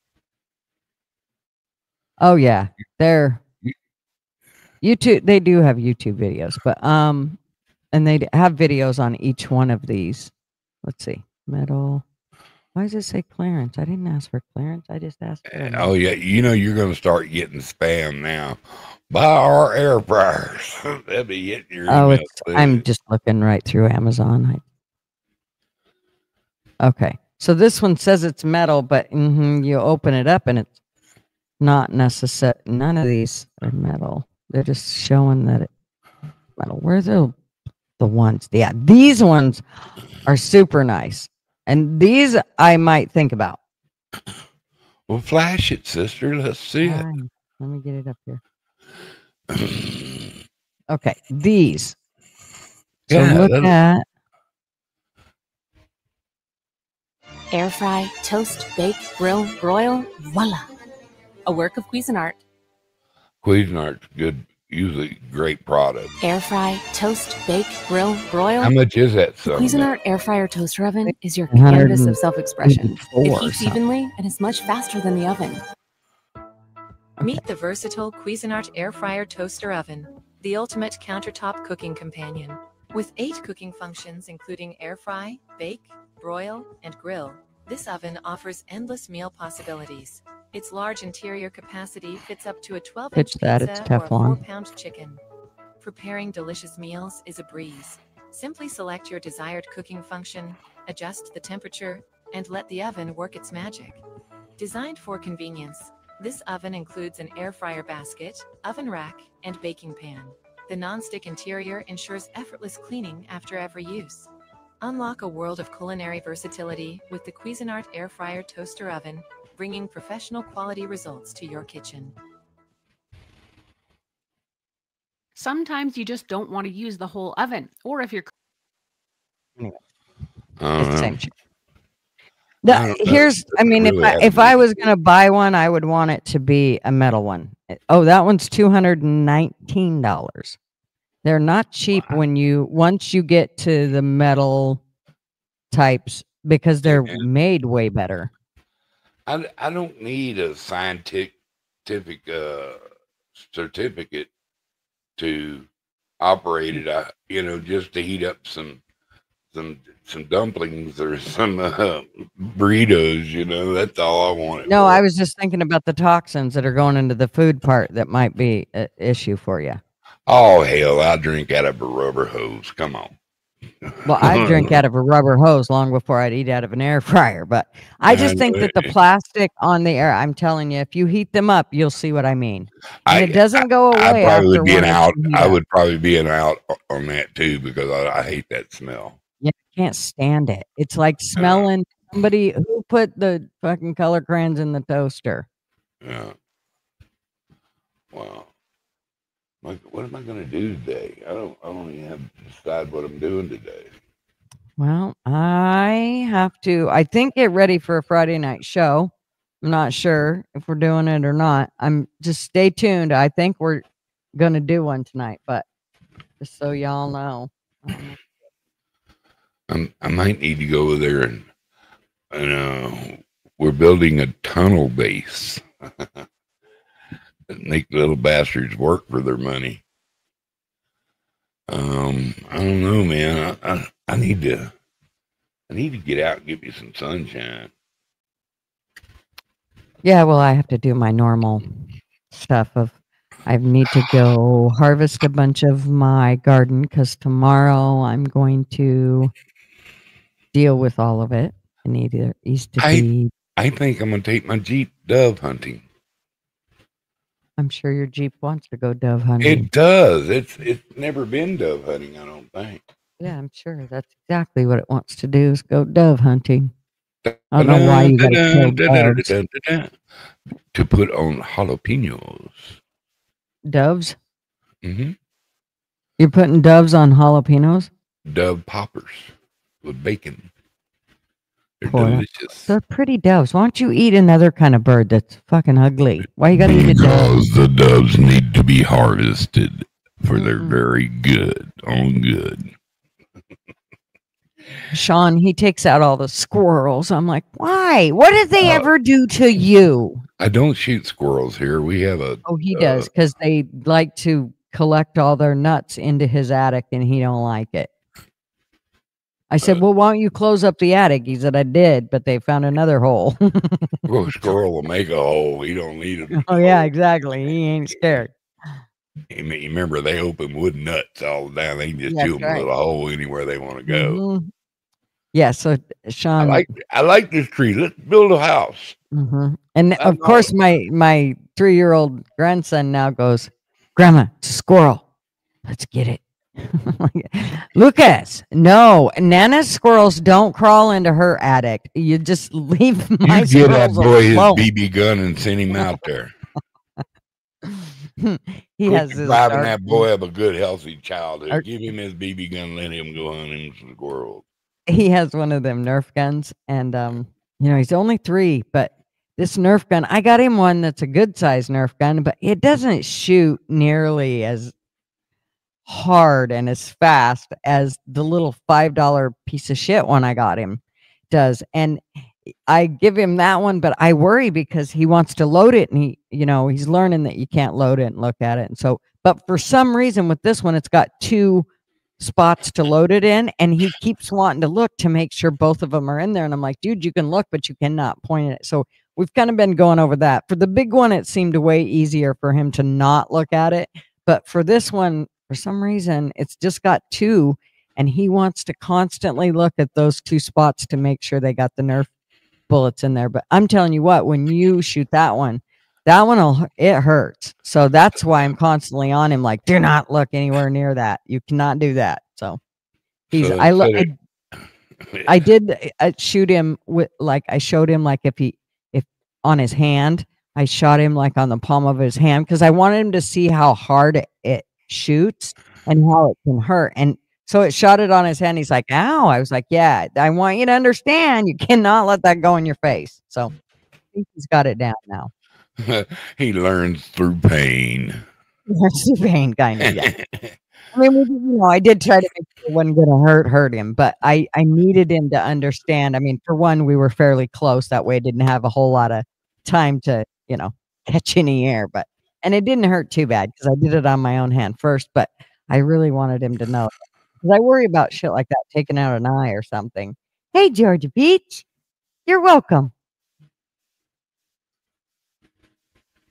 Oh yeah, they're YouTube. They do have YouTube videos, but and they have videos on each one of these. Let's see, metal. Why does it say clearance? I didn't ask for clearance. I just asked for. Oh yeah, you know you're going to start getting spam now. Buy our air fryers. They'll be hitting your. Oh, I'm just looking right through Amazon. Okay, so this one says it's metal, but you open it up and it's not necessary. None of these are metal. They're just showing that it's metal. Where's the ones? Yeah, these ones are super nice. And these I might think about. Well, flash it, sister. Let's see it. Let me get it up here. Okay, these. So look at. Air fry, toast, bake, grill, broil, voila. A work of Cuisinart. Cuisinart's good, usually great product. Air fry, toast, bake, grill, broil. How much is that? The Cuisinart air fryer toaster oven is your canvas of self-expression. It heats evenly and is much faster than the oven. Meet the versatile Cuisinart air fryer toaster oven, the ultimate countertop cooking companion. With 8 cooking functions including air fry, bake, broil, and grill, this oven offers endless meal possibilities. Its large interior capacity fits up to a 12-inch pizza it's or a Teflon. 4-pound chicken. Preparing delicious meals is a breeze. Simply select your desired cooking function, adjust the temperature, and let the oven work its magic. Designed for convenience, this oven includes an air fryer basket, oven rack, and baking pan. The non-stick interior ensures effortless cleaning after every use. Unlock a world of culinary versatility with the Cuisinart air fryer toaster oven, bringing professional quality results to your kitchen. Sometimes you just don't want to use the whole oven, or if you're Anyway, it's the same shit. If I was gonna buy one, I would want it to be a metal one. Oh, that one's $219. They're not cheap once you get to the metal types because they're made way better. I don't need a scientific certificate to operate it. Just to heat up some dumplings or some burritos. That's all I wanted. No, I was just tking about the toxins that are going into the food part that might be an issue for you. Oh hell, I drink out of a rubber hose. Come on. Well, I drink out of a rubber hose long before I'd eat out of an air fryer. But I just think that the plastic on the air, I'm telling you, if you heat them up, you'll see what I mean. And it doesn't go away after one or two heat I up. would probably be an out on that too because I hate that smell. Yeah, I can't stand it. It's like smelling somebody who put the fucking color crayons in the toaster. Yeah. Wow. What am I going to do today? I don't even have to decide what I'm doing today. Well, I think, get ready for a Friday night show. I'm not sure if we're doing it or not. Just stay tuned. I think we're going to do one tonight, but just so y'all know. I might need to go over there and we're building a tunnel base. Make little bastards work for their money. I don't know, man. I need to get out and get me some sunshine. Yeah, well, I have to do my normal stuff of I need to go harvest a bunch of my garden because tomorrow I'm going to deal with all of it. I think I'm going to take my Jeep dove hunting. I'm sure your Jeep wants to go dove hunting. It does. It's never been dove hunting, I don't think. Yeah, I'm sure that's exactly what it wants to do is go dove hunting. I don't know why you got to kill doves. To put on jalapenos. Doves? Mm-hmm. You're putting doves on jalapenos? Dove poppers with bacon. They're Boy, delicious. They're pretty doves. Why don't you eat another kind of bird that's fucking ugly? Why you gotta eat a dove? Because the doves need to be harvested for they're very good. Good. Sean, he takes out all the squirrels. I'm like, why? What did they ever do to you? I don't shoot squirrels here. We have a... Oh, he does, because they like to collect all their nuts into his attic, and he don't like it. I said, well, why don't you close up the attic? He said, I did, but they found another hole. Well, a squirrel will make a hole. He don't need it. Oh, yeah, exactly. He ain't scared. You remember, they open wood nuts all the time. They can just chew them a little hole anywhere they want to go. Mm-hmm. Yeah, so Sean... I like this tree. Let's build a house. Mm-hmm. And of course, my 3-year-old grandson now goes, Grandma, it's a squirrel. Let's get it. Lucas, no, Nana's squirrels don't crawl into her attic. You just leave my squirrels give that boy alone. his BB gun and send him out there. He has his driving that boy up a good, healthy childhood. Give him his BB gun, let him go hunting some squirrels. He has one of them Nerf guns, and he's only 3, but this Nerf gun, I got him one that's a good size Nerf gun, but it doesn't shoot nearly as hard and as fast as the little $5 piece of shit one I got him does. And I give him that one, but I worry because he wants to load it, and he's learning that you can't load it and look at it. And so, but for some reason with this one, it's got 2 spots to load it in, and he keeps wanting to look to make sure both of them are in there. And I'm like, dude, you can look, but you cannot point it. So we've kind of been going over that. For the big one, it seemed way easier for him to not look at it. But for this one, for some reason, it's just got 2, and he wants to constantly look at those 2 spots to make sure they got the Nerf bullets in there. But I'm telling you what, when you shoot that one, it hurts. So that's why I'm constantly on him, like, do not look anywhere near that. You cannot do that. So I did shoot him with, like, I showed him, like, if on his hand, I shot him like on the palm of his hand, because I wanted him to see how hard it shoots and how it can hurt. And so it shot it on his hand. He's like, ow. I was like, yeah, I want you to understand, you cannot let that go in your face. So I think he's got it down now. He learns through pain. Through pain, kind of, yeah. I mean, I did try to make sure it wasn't going to hurt him, but I needed him to understand. I mean, for one, we were fairly close. That way I didn't have a whole lot of time to, catch any air. And it didn't hurt too bad because I did it on my own hand first, but I really wanted him to know. Because I worry about shit like that, taking out an eye or something. Hey, Georgia Beach, you're welcome.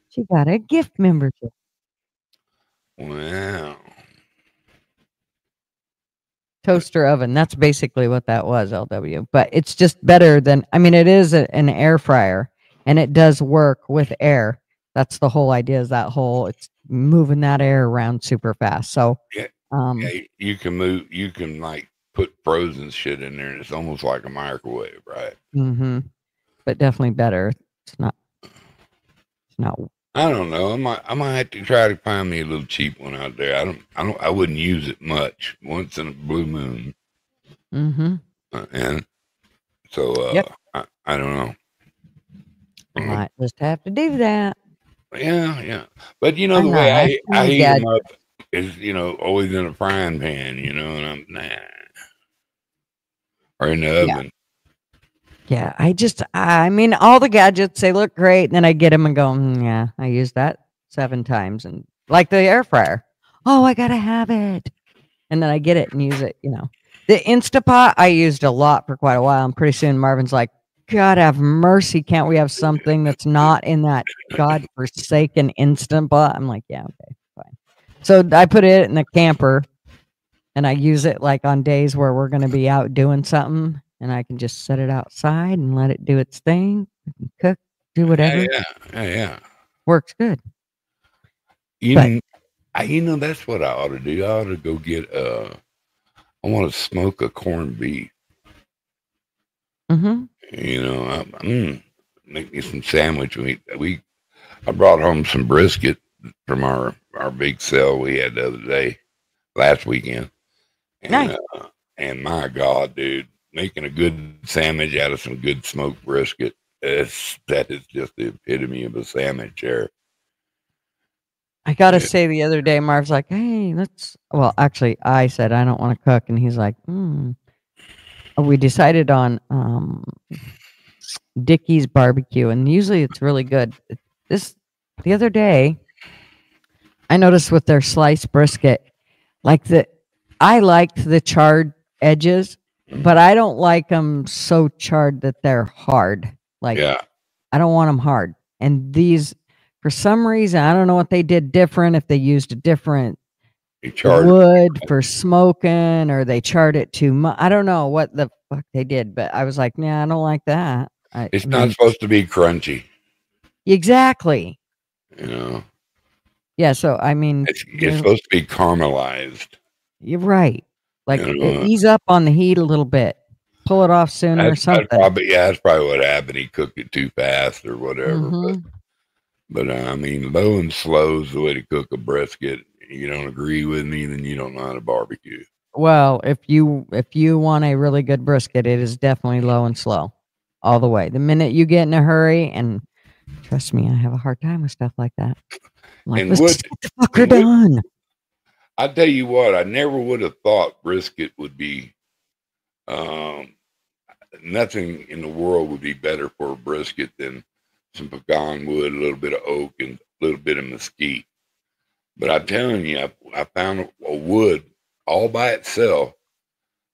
She got a gift membership. Wow. toaster oven. That's basically what that was, LW. But it's just better than, I mean, it is an air fryer and it does work with air. That's the whole idea, is that whole, it's moving that air around super fast. So, yeah, you can like put frozen shit in there and it's almost like a microwave, right? Mm-hmm. But definitely better. It's not. I don't know. I might have to try to find me a little cheap one out there. I wouldn't use it much. Once in a blue moon. Mm-hmm. And so Yep. I don't know. Might just have to do that. Yeah. But the I know, way I heat got- them up is, always in a frying pan, and I'm or in the oven. Yeah, I mean, all the gadgets, they look great, and then I get them and go, yeah, I used that 7 times, and like the air fryer. Oh, I gotta have it, and then I get it and use it. The Instapot I used a lot for quite a while, and pretty soon Marvin's like, God have mercy, can't we have something that's not in that godforsaken Instant Pot? I'm like, yeah, okay, fine. So I put it in the camper, and I use it like on days where we're going to be out doing something, and I can just set it outside and let it do its thing, cook, do whatever. Yeah. Works good. That's what I ought to do. I ought to go get I want to smoke a corned beef. Mm-hmm. Make me some sandwich meat. I brought home some brisket from our big sale we had the other day, last weekend. And, nice. And my God, dude, making a good sandwich out of some good smoked brisket, that is just the epitome of a sandwich there. I got to say, the other day, Marv's like, hey, well, actually, I said, I don't want to cook. And he's like, we decided on Dickie's barbecue. And usually it's really good. The other day, I noticed with their sliced brisket, I liked the charred edges, but I don't like them so charred that they're hard. I don't want them hard. And these, for some reason, I don't know what they did different, if they used a different wood for smoking or they charred it too much. I don't know what the fuck they did, but I was like, nah, I don't like that. It's not supposed to be crunchy. Exactly. Yeah, so I mean, it's supposed to be caramelized. You're right. Ease up on the heat a little bit. Pull it off sooner or something. That's probably what happened. He cooked it too fast or whatever. Mm-hmm. But I mean, low and slow is the way to cook a brisket. You don't agree with me, then you don't know how to barbecue. Well, if you want a really good brisket, it is definitely low and slow, all the way. The minute you get in a hurry, and trust me, I have a hard time with stuff like that. I'm like, let's just get the fucker done. I tell you what, I never would have thought brisket would be. Nothing in the world would be better for a brisket than some pecan wood, a little bit of oak, and a little bit of mesquite. But I'm telling you, I found a wood all by itself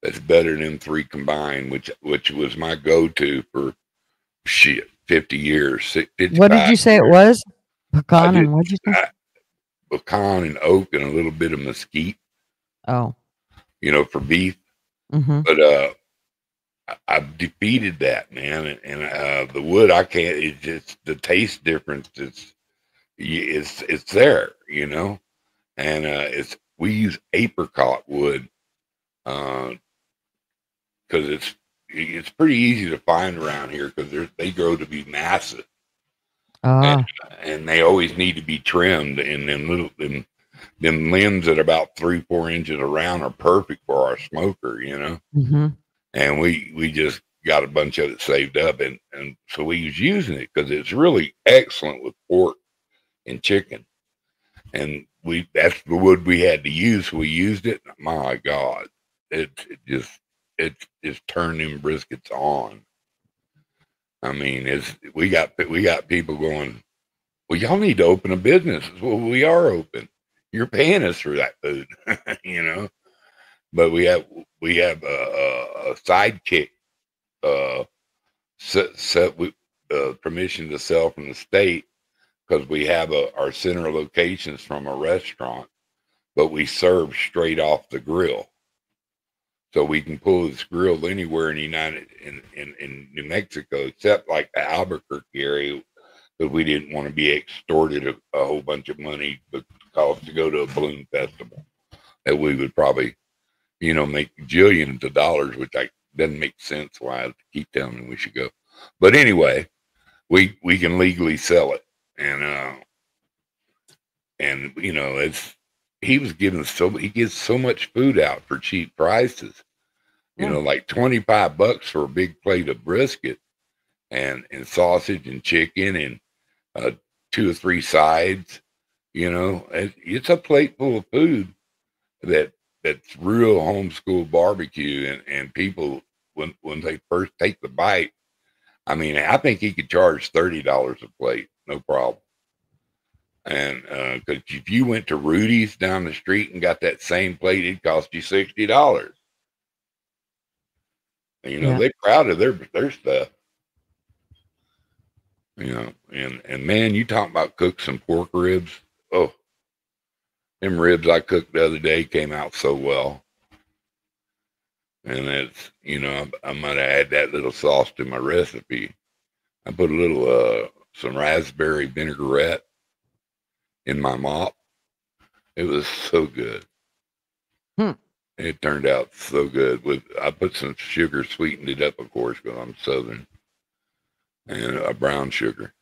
that's better than 3 combined, which was my go-to for 50 years. What did you say it was? Pecan and what'd you say? Pecan and oak and a little bit of mesquite. Oh. For beef. Mm-hmm. But I've defeated that, man. And the wood, I can't. It's just the taste difference. It's there, And we use apricot wood because it's pretty easy to find around here because they grow to be massive. And they always need to be trimmed. And them limbs that are about 3-4 inches around are perfect for our smoker, Mm-hmm. And we just got a bunch of it saved up, and so we was using it because it's really excellent with pork and chicken. And that's the wood we had to use. So we used it. My God, it just turned them briskets on. I mean, we got people going, well, y'all need to open a business. Well, we are open. You're paying us for that food, But we have a sidekick set with permission to sell from the state because we have our center locations from a restaurant, but we serve straight off the grill. so we can pull this grill anywhere in the in New Mexico, except like the Albuquerque area, because we didn't want to be extorted a whole bunch of money because to go to a balloon festival that we would probably, you know, make jillions of dollars, which doesn't make sense why I keep telling them we should go. But anyway, we can legally sell it, and you know, he gives so much food out for cheap prices. You know, like $25 for a big plate of brisket and sausage and chicken and 2 or 3 sides. You know, it's a plate full of food that's real homeschool barbecue, and people when they first take the bite, I mean, I think he could charge $30 a plate, no problem. And because if you went to Rudy's down the street and got that same plate, it'd cost you $60. And, you know, they're proud of their stuff. You know, and man, you talking about cook some pork ribs. Oh, them ribs I cooked the other day came out so well. And it's, you know, I might have add that little sauce to my recipe. I put a little, some raspberry vinaigrette in my mop. It was so good. It turned out so good. I put some sugar, sweetened it up, of course, because I'm Southern, and a brown sugar.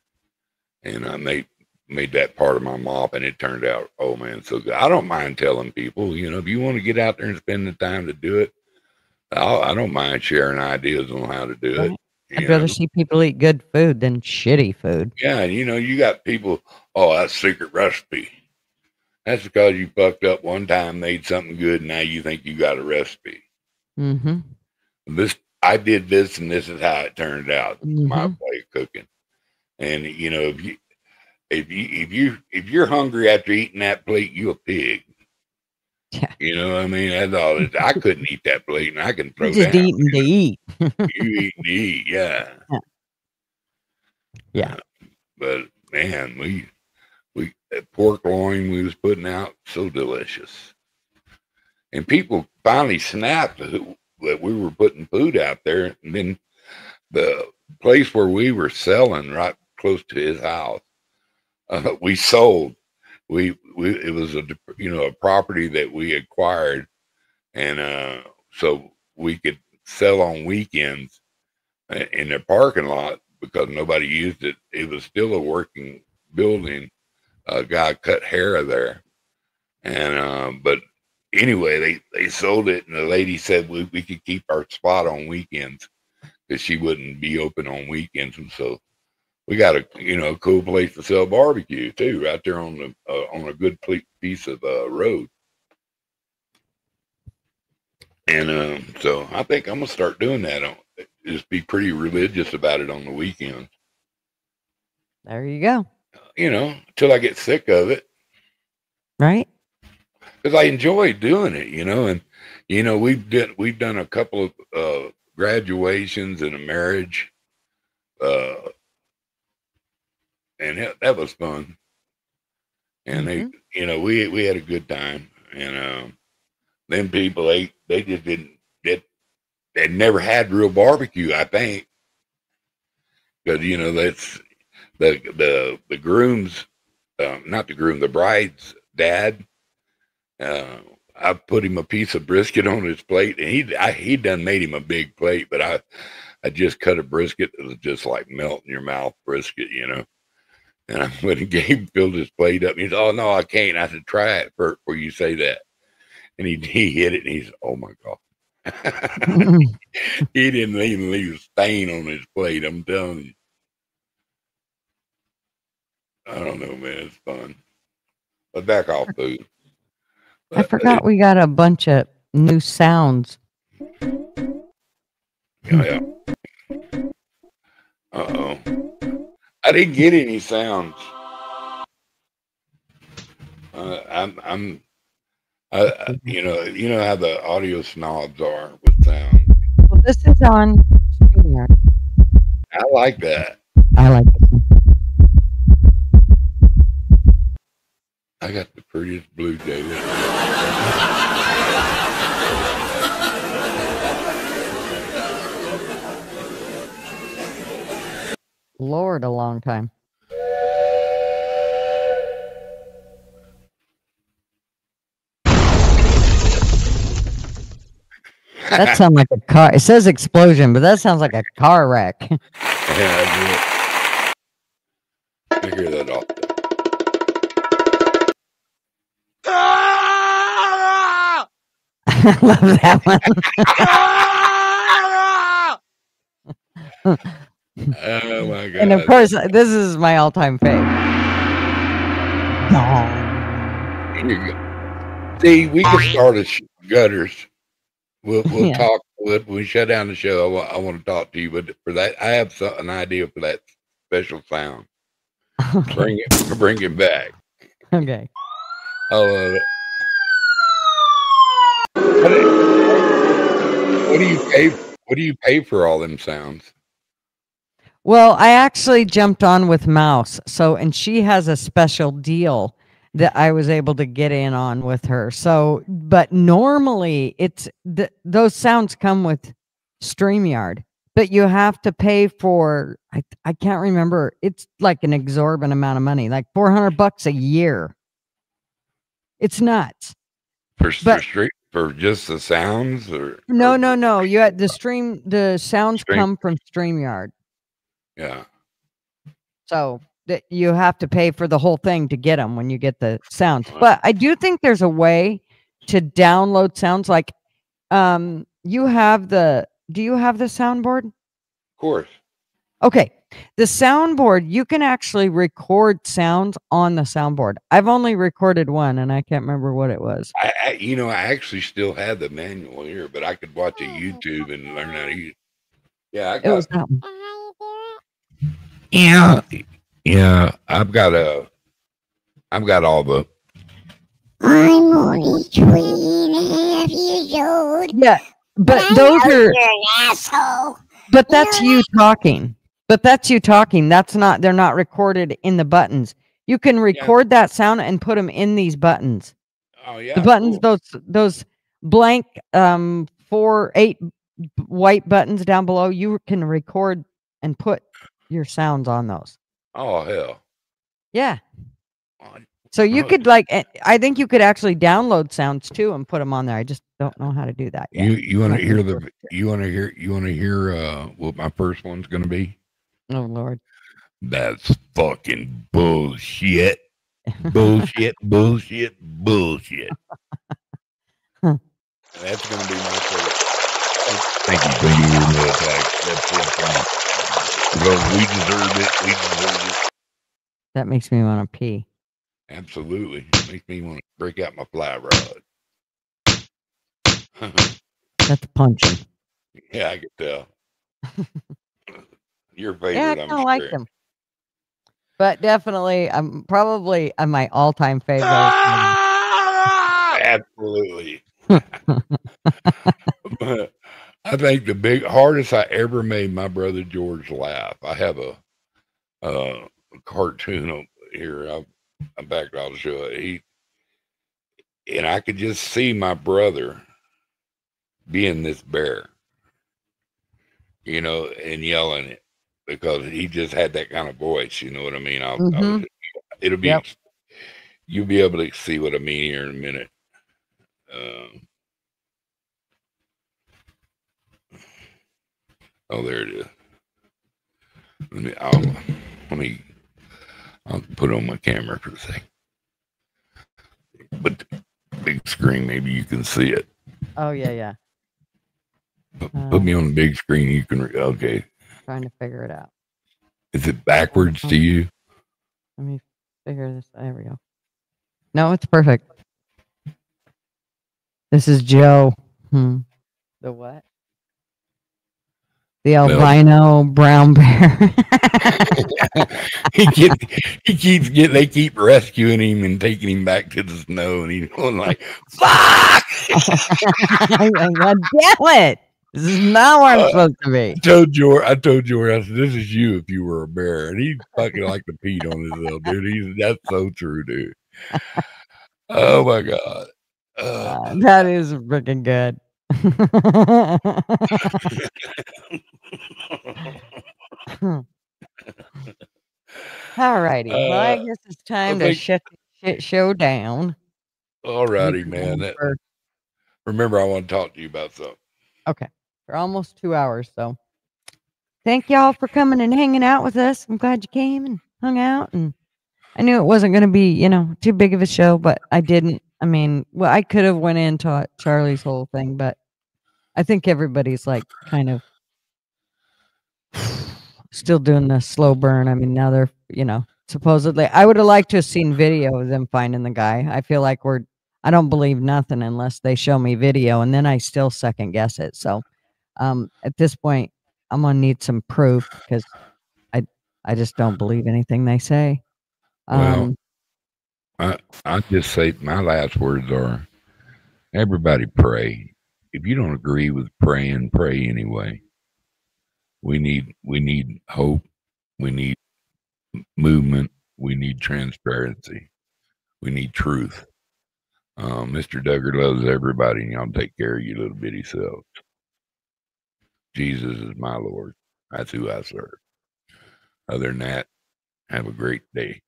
And I made that part of my mop, and it turned out, oh man, so good. I don't mind telling people, you know, if you want to get out there and spend the time to do it, I don't mind sharing ideas on how to do it. I'd rather see people eat good food than shitty food. Yeah, and you know, you got people, oh, that's secret recipe. That's because you fucked up one time, made something good, and now you think you got a recipe. I did this, and this is how it turned out. My way of cooking. And you know, if you're hungry after eating that plate, you a pig. Yeah. You know what I mean? That's all. I couldn't eat that plate, and I can throw just down. Eating to eat. You eating to eat, yeah. Yeah. But man, we that pork loin we was putting out, so delicious. And people finally snapped that we were putting food out there. And then the place where we were selling, right close to his house, we sold. It was a property that we acquired, and so we could sell on weekends in their parking lot because nobody used it. It was still a working building. A guy cut hair there, and but anyway, they sold it, and the lady said we could keep our spot on weekends because she wouldn't be open on weekends, and so we got a cool place to sell barbecue too, right there on a good piece of road. And so I think I'm gonna start doing that. Just be pretty religious about it on the weekends. There you go. You know, until I get sick of it. Right. Because I enjoy doing it, you know, and you know we've done a couple of graduations and a marriage, and that was fun. And we had a good time, and them people they just they'd never had real barbecue, I think, because you know that's the groom's not the groom, the bride's dad. I put him a piece of brisket on his plate, and he done made him a big plate, but I just cut a brisket that was just like melt in your mouth brisket, you know. And I went and filled his plate up. And he said, "Oh no, I can't." I said, "Try it before you say that." And he hit it, and he said, "Oh my God." He didn't even leave a stain on his plate. I'm telling you. I don't know, man. It's fun. But back off food. I forgot we got a bunch of new sounds. Yeah. Uh-oh. I didn't get any sounds. You know how the audio snobs are with sound. Well, this is on StreamYard. I like that. I like this one. I got the prettiest blue jay. Lord, a long time. That sounds like a car. It says explosion, but that sounds like a car wreck. Yeah, I hear that all. I love that one. Oh my god! And of course, this is my all-time fave. Here you go. See, we can start a Gutters. We'll Yeah. talk. When we shut down the show, I want to talk to you. But for that, I have an idea for that special sound. Okay. Bring it back. Okay. I love it. What do you pay? What do you pay for all them sounds? Well, I actually jumped on with Mouse. So, and she has a special deal that I was able to get in on with her. So, but normally it's those sounds come with StreamYard, but you have to pay for, I can't remember. It's like an exorbitant amount of money, like $400 a year. It's nuts. For just the sounds, or no. You had the sounds come from StreamYard. Yeah. So that you have to pay for the whole thing to get them when you get the sounds. But I do think there's a way to download sounds. Like, do you have the soundboard? Of course. Okay. The soundboard, you can actually record sounds on the soundboard. I've only recorded one and I can't remember what it was. I actually still have the manual here, but I could watch a YouTube and learn how to use. Yeah, It was that one. Yeah, I've got all the. I'm only 3.5 years old. Yeah, but those are an asshole. But that's you talking. That's not. They're not recorded in the buttons. You can record that sound and put them in these buttons. Oh yeah, the buttons. Cool. Those blank 8 white buttons down below. You can record and put your sounds on those. Oh hell. Yeah. So you could I think you could actually download sounds too and put them on there. I just don't know how to do that yet. You want to hear what my first one's going to be? Oh Lord. That's fucking bullshit. Bullshit. That's going to be my favorite. Thank you very much. That's fucking. Because we deserve it. That makes me want to pee. Absolutely. It makes me want to break out my fly rod. That's punching. Yeah, I could tell. Your favorite, Yeah, I kind of like them. But definitely, I'm probably my all-time favorite. Absolutely. I think the hardest I ever made my brother George laugh. I have a cartoon here. I'm back. I'll show it. And I could just see my brother being this bear, and yelling it because he just had that kind of voice. You know what I mean? It'll be. Yep. You'll be able to see what I mean here in a minute. Oh, there it is. I'll put it on my camera for a second. But the big screen, maybe you can see it. Oh yeah. Put me on the big screen. You can. Okay. Trying to figure it out. Is it backwards to you? Let me figure this. There we go. No, it's perfect. This is Joe. The what? The albino brown bear. They keep rescuing him and taking him back to the snow, and he's going like, "Fuck!" God damn it! This is not where I'm supposed to be. I told George, I said, "This is you if you were a bear," and he fucking like to pee on himself, dude. That's so true, dude. Oh my god, that is freaking good. All righty. Well, I guess it's time to think- shut the shit show down. All righty, We've man. gone for- Remember, I want to talk to you about something. Okay. For almost 2 hours. So thank y'all for coming and hanging out with us. I'm glad you came and hung out. And I knew it wasn't going to be, too big of a show, but I didn't. I mean, well, I could have went into Charlie's whole thing, but I think everybody's like kind of still doing the slow burn. I mean, now they're, supposedly, I would have liked to have seen video of them finding the guy. I feel like I don't believe nothing unless they show me video, and then I still second guess it. So at this point, I'm going to need some proof because I just don't believe anything they say. Well, I just say my last words are, everybody pray. If you don't agree with praying, pray anyway. We need hope. We need movement. We need transparency. We need truth. Mr. Duggar loves everybody, and y'all take care of your little bitty selves. Jesus is my Lord. That's who I serve. Other than that, have a great day.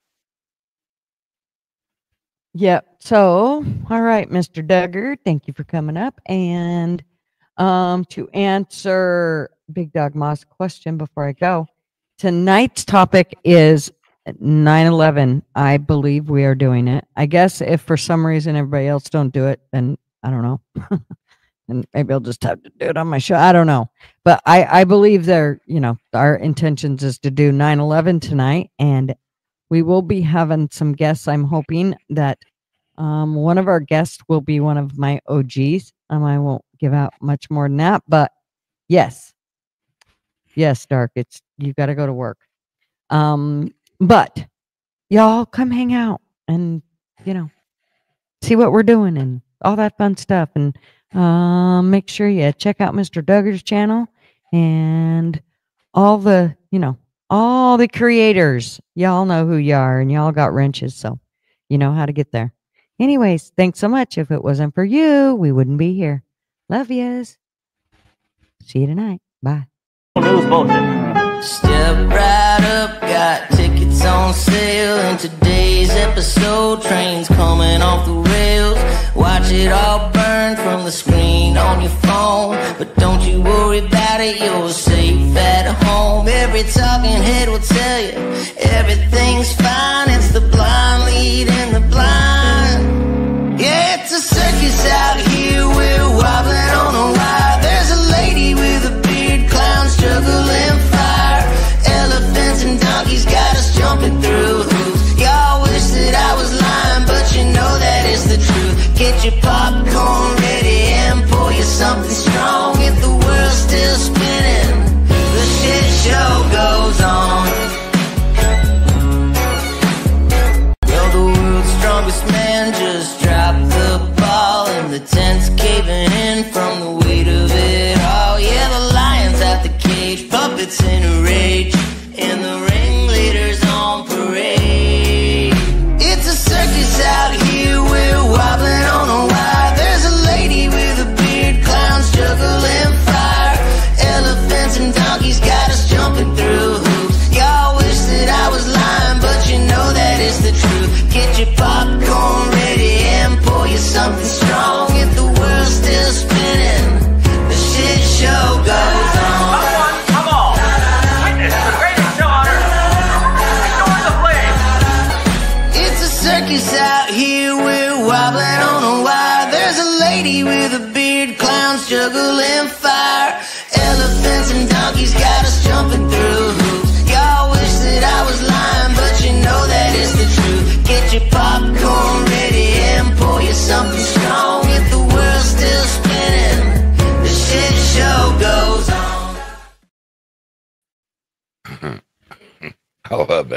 Yep. So, all right, Mr. Duggar, thank you for coming up. And to answer Big Dog Moss' question before I go, tonight's topic is 9/11. I believe we are doing it. I guess if for some reason everybody else don't do it, then I don't know. And maybe I'll just have to do it on my show. I don't know. But I believe our intentions is to do 9/11 tonight, and we will be having some guests. I'm hoping that one of our guests will be one of my OGs. I won't give out much more than that, but yes, Dark, you got to go to work. But y'all come hang out and, see what we're doing and all that fun stuff. And make sure you check out Mr. Duggar's channel and all the creators. Y'all know who you are and y'all got wrenches, so you know how to get there. Anyways, thanks so much. If it wasn't for you, we wouldn't be here. Love yous. See you tonight. Bye. News bulletin. Step right up, got tickets on sale. In today's episode, trains coming off the rails. Watch it all burn from the screen on your phone. But don't you worry about it, you're safe at home. Every talking head will tell you everything's fine. It's the blind leading the blind. Yeah, it's a circus out here, we're wobbling on a wire. There's a lady with a beard, clowns juggling fire. Elephants and donkeys got us jumping through hoops. Y'all wish that I was lying, but you know that is the truth. Get your popcorn ready and pour you something strong. If the world's still spinning, the shit show goes on. Well, the world's strongest man just dropped the ball, and the tent's caving in from the weight of it all. Yeah, the lion's at the cage, puppets in a rage, and the ringleader's on parade. It's a circus out here, we're wobbling on a wire. There's a lady with a beard, clowns juggling fire. Elephants and donkeys got us jumping through hoops. Y'all wish that I was lying, but you know that is the truth. Get your popcorn ready and pour you something strong. If the world's still spinning, the shit show goes on. Come on! Witness the greatest show on earth! Restore the flame! It's a circus out here, we're wobbling on a wire. There's a lady with a beard, clowns juggling fire. Elephants and donkeys got us jumping through hoops. Y'all wish that I was lying, but you know that is the truth. Get your popcorn ready and pour you something strong. If the world's still spinning, the shit show goes on. I love that.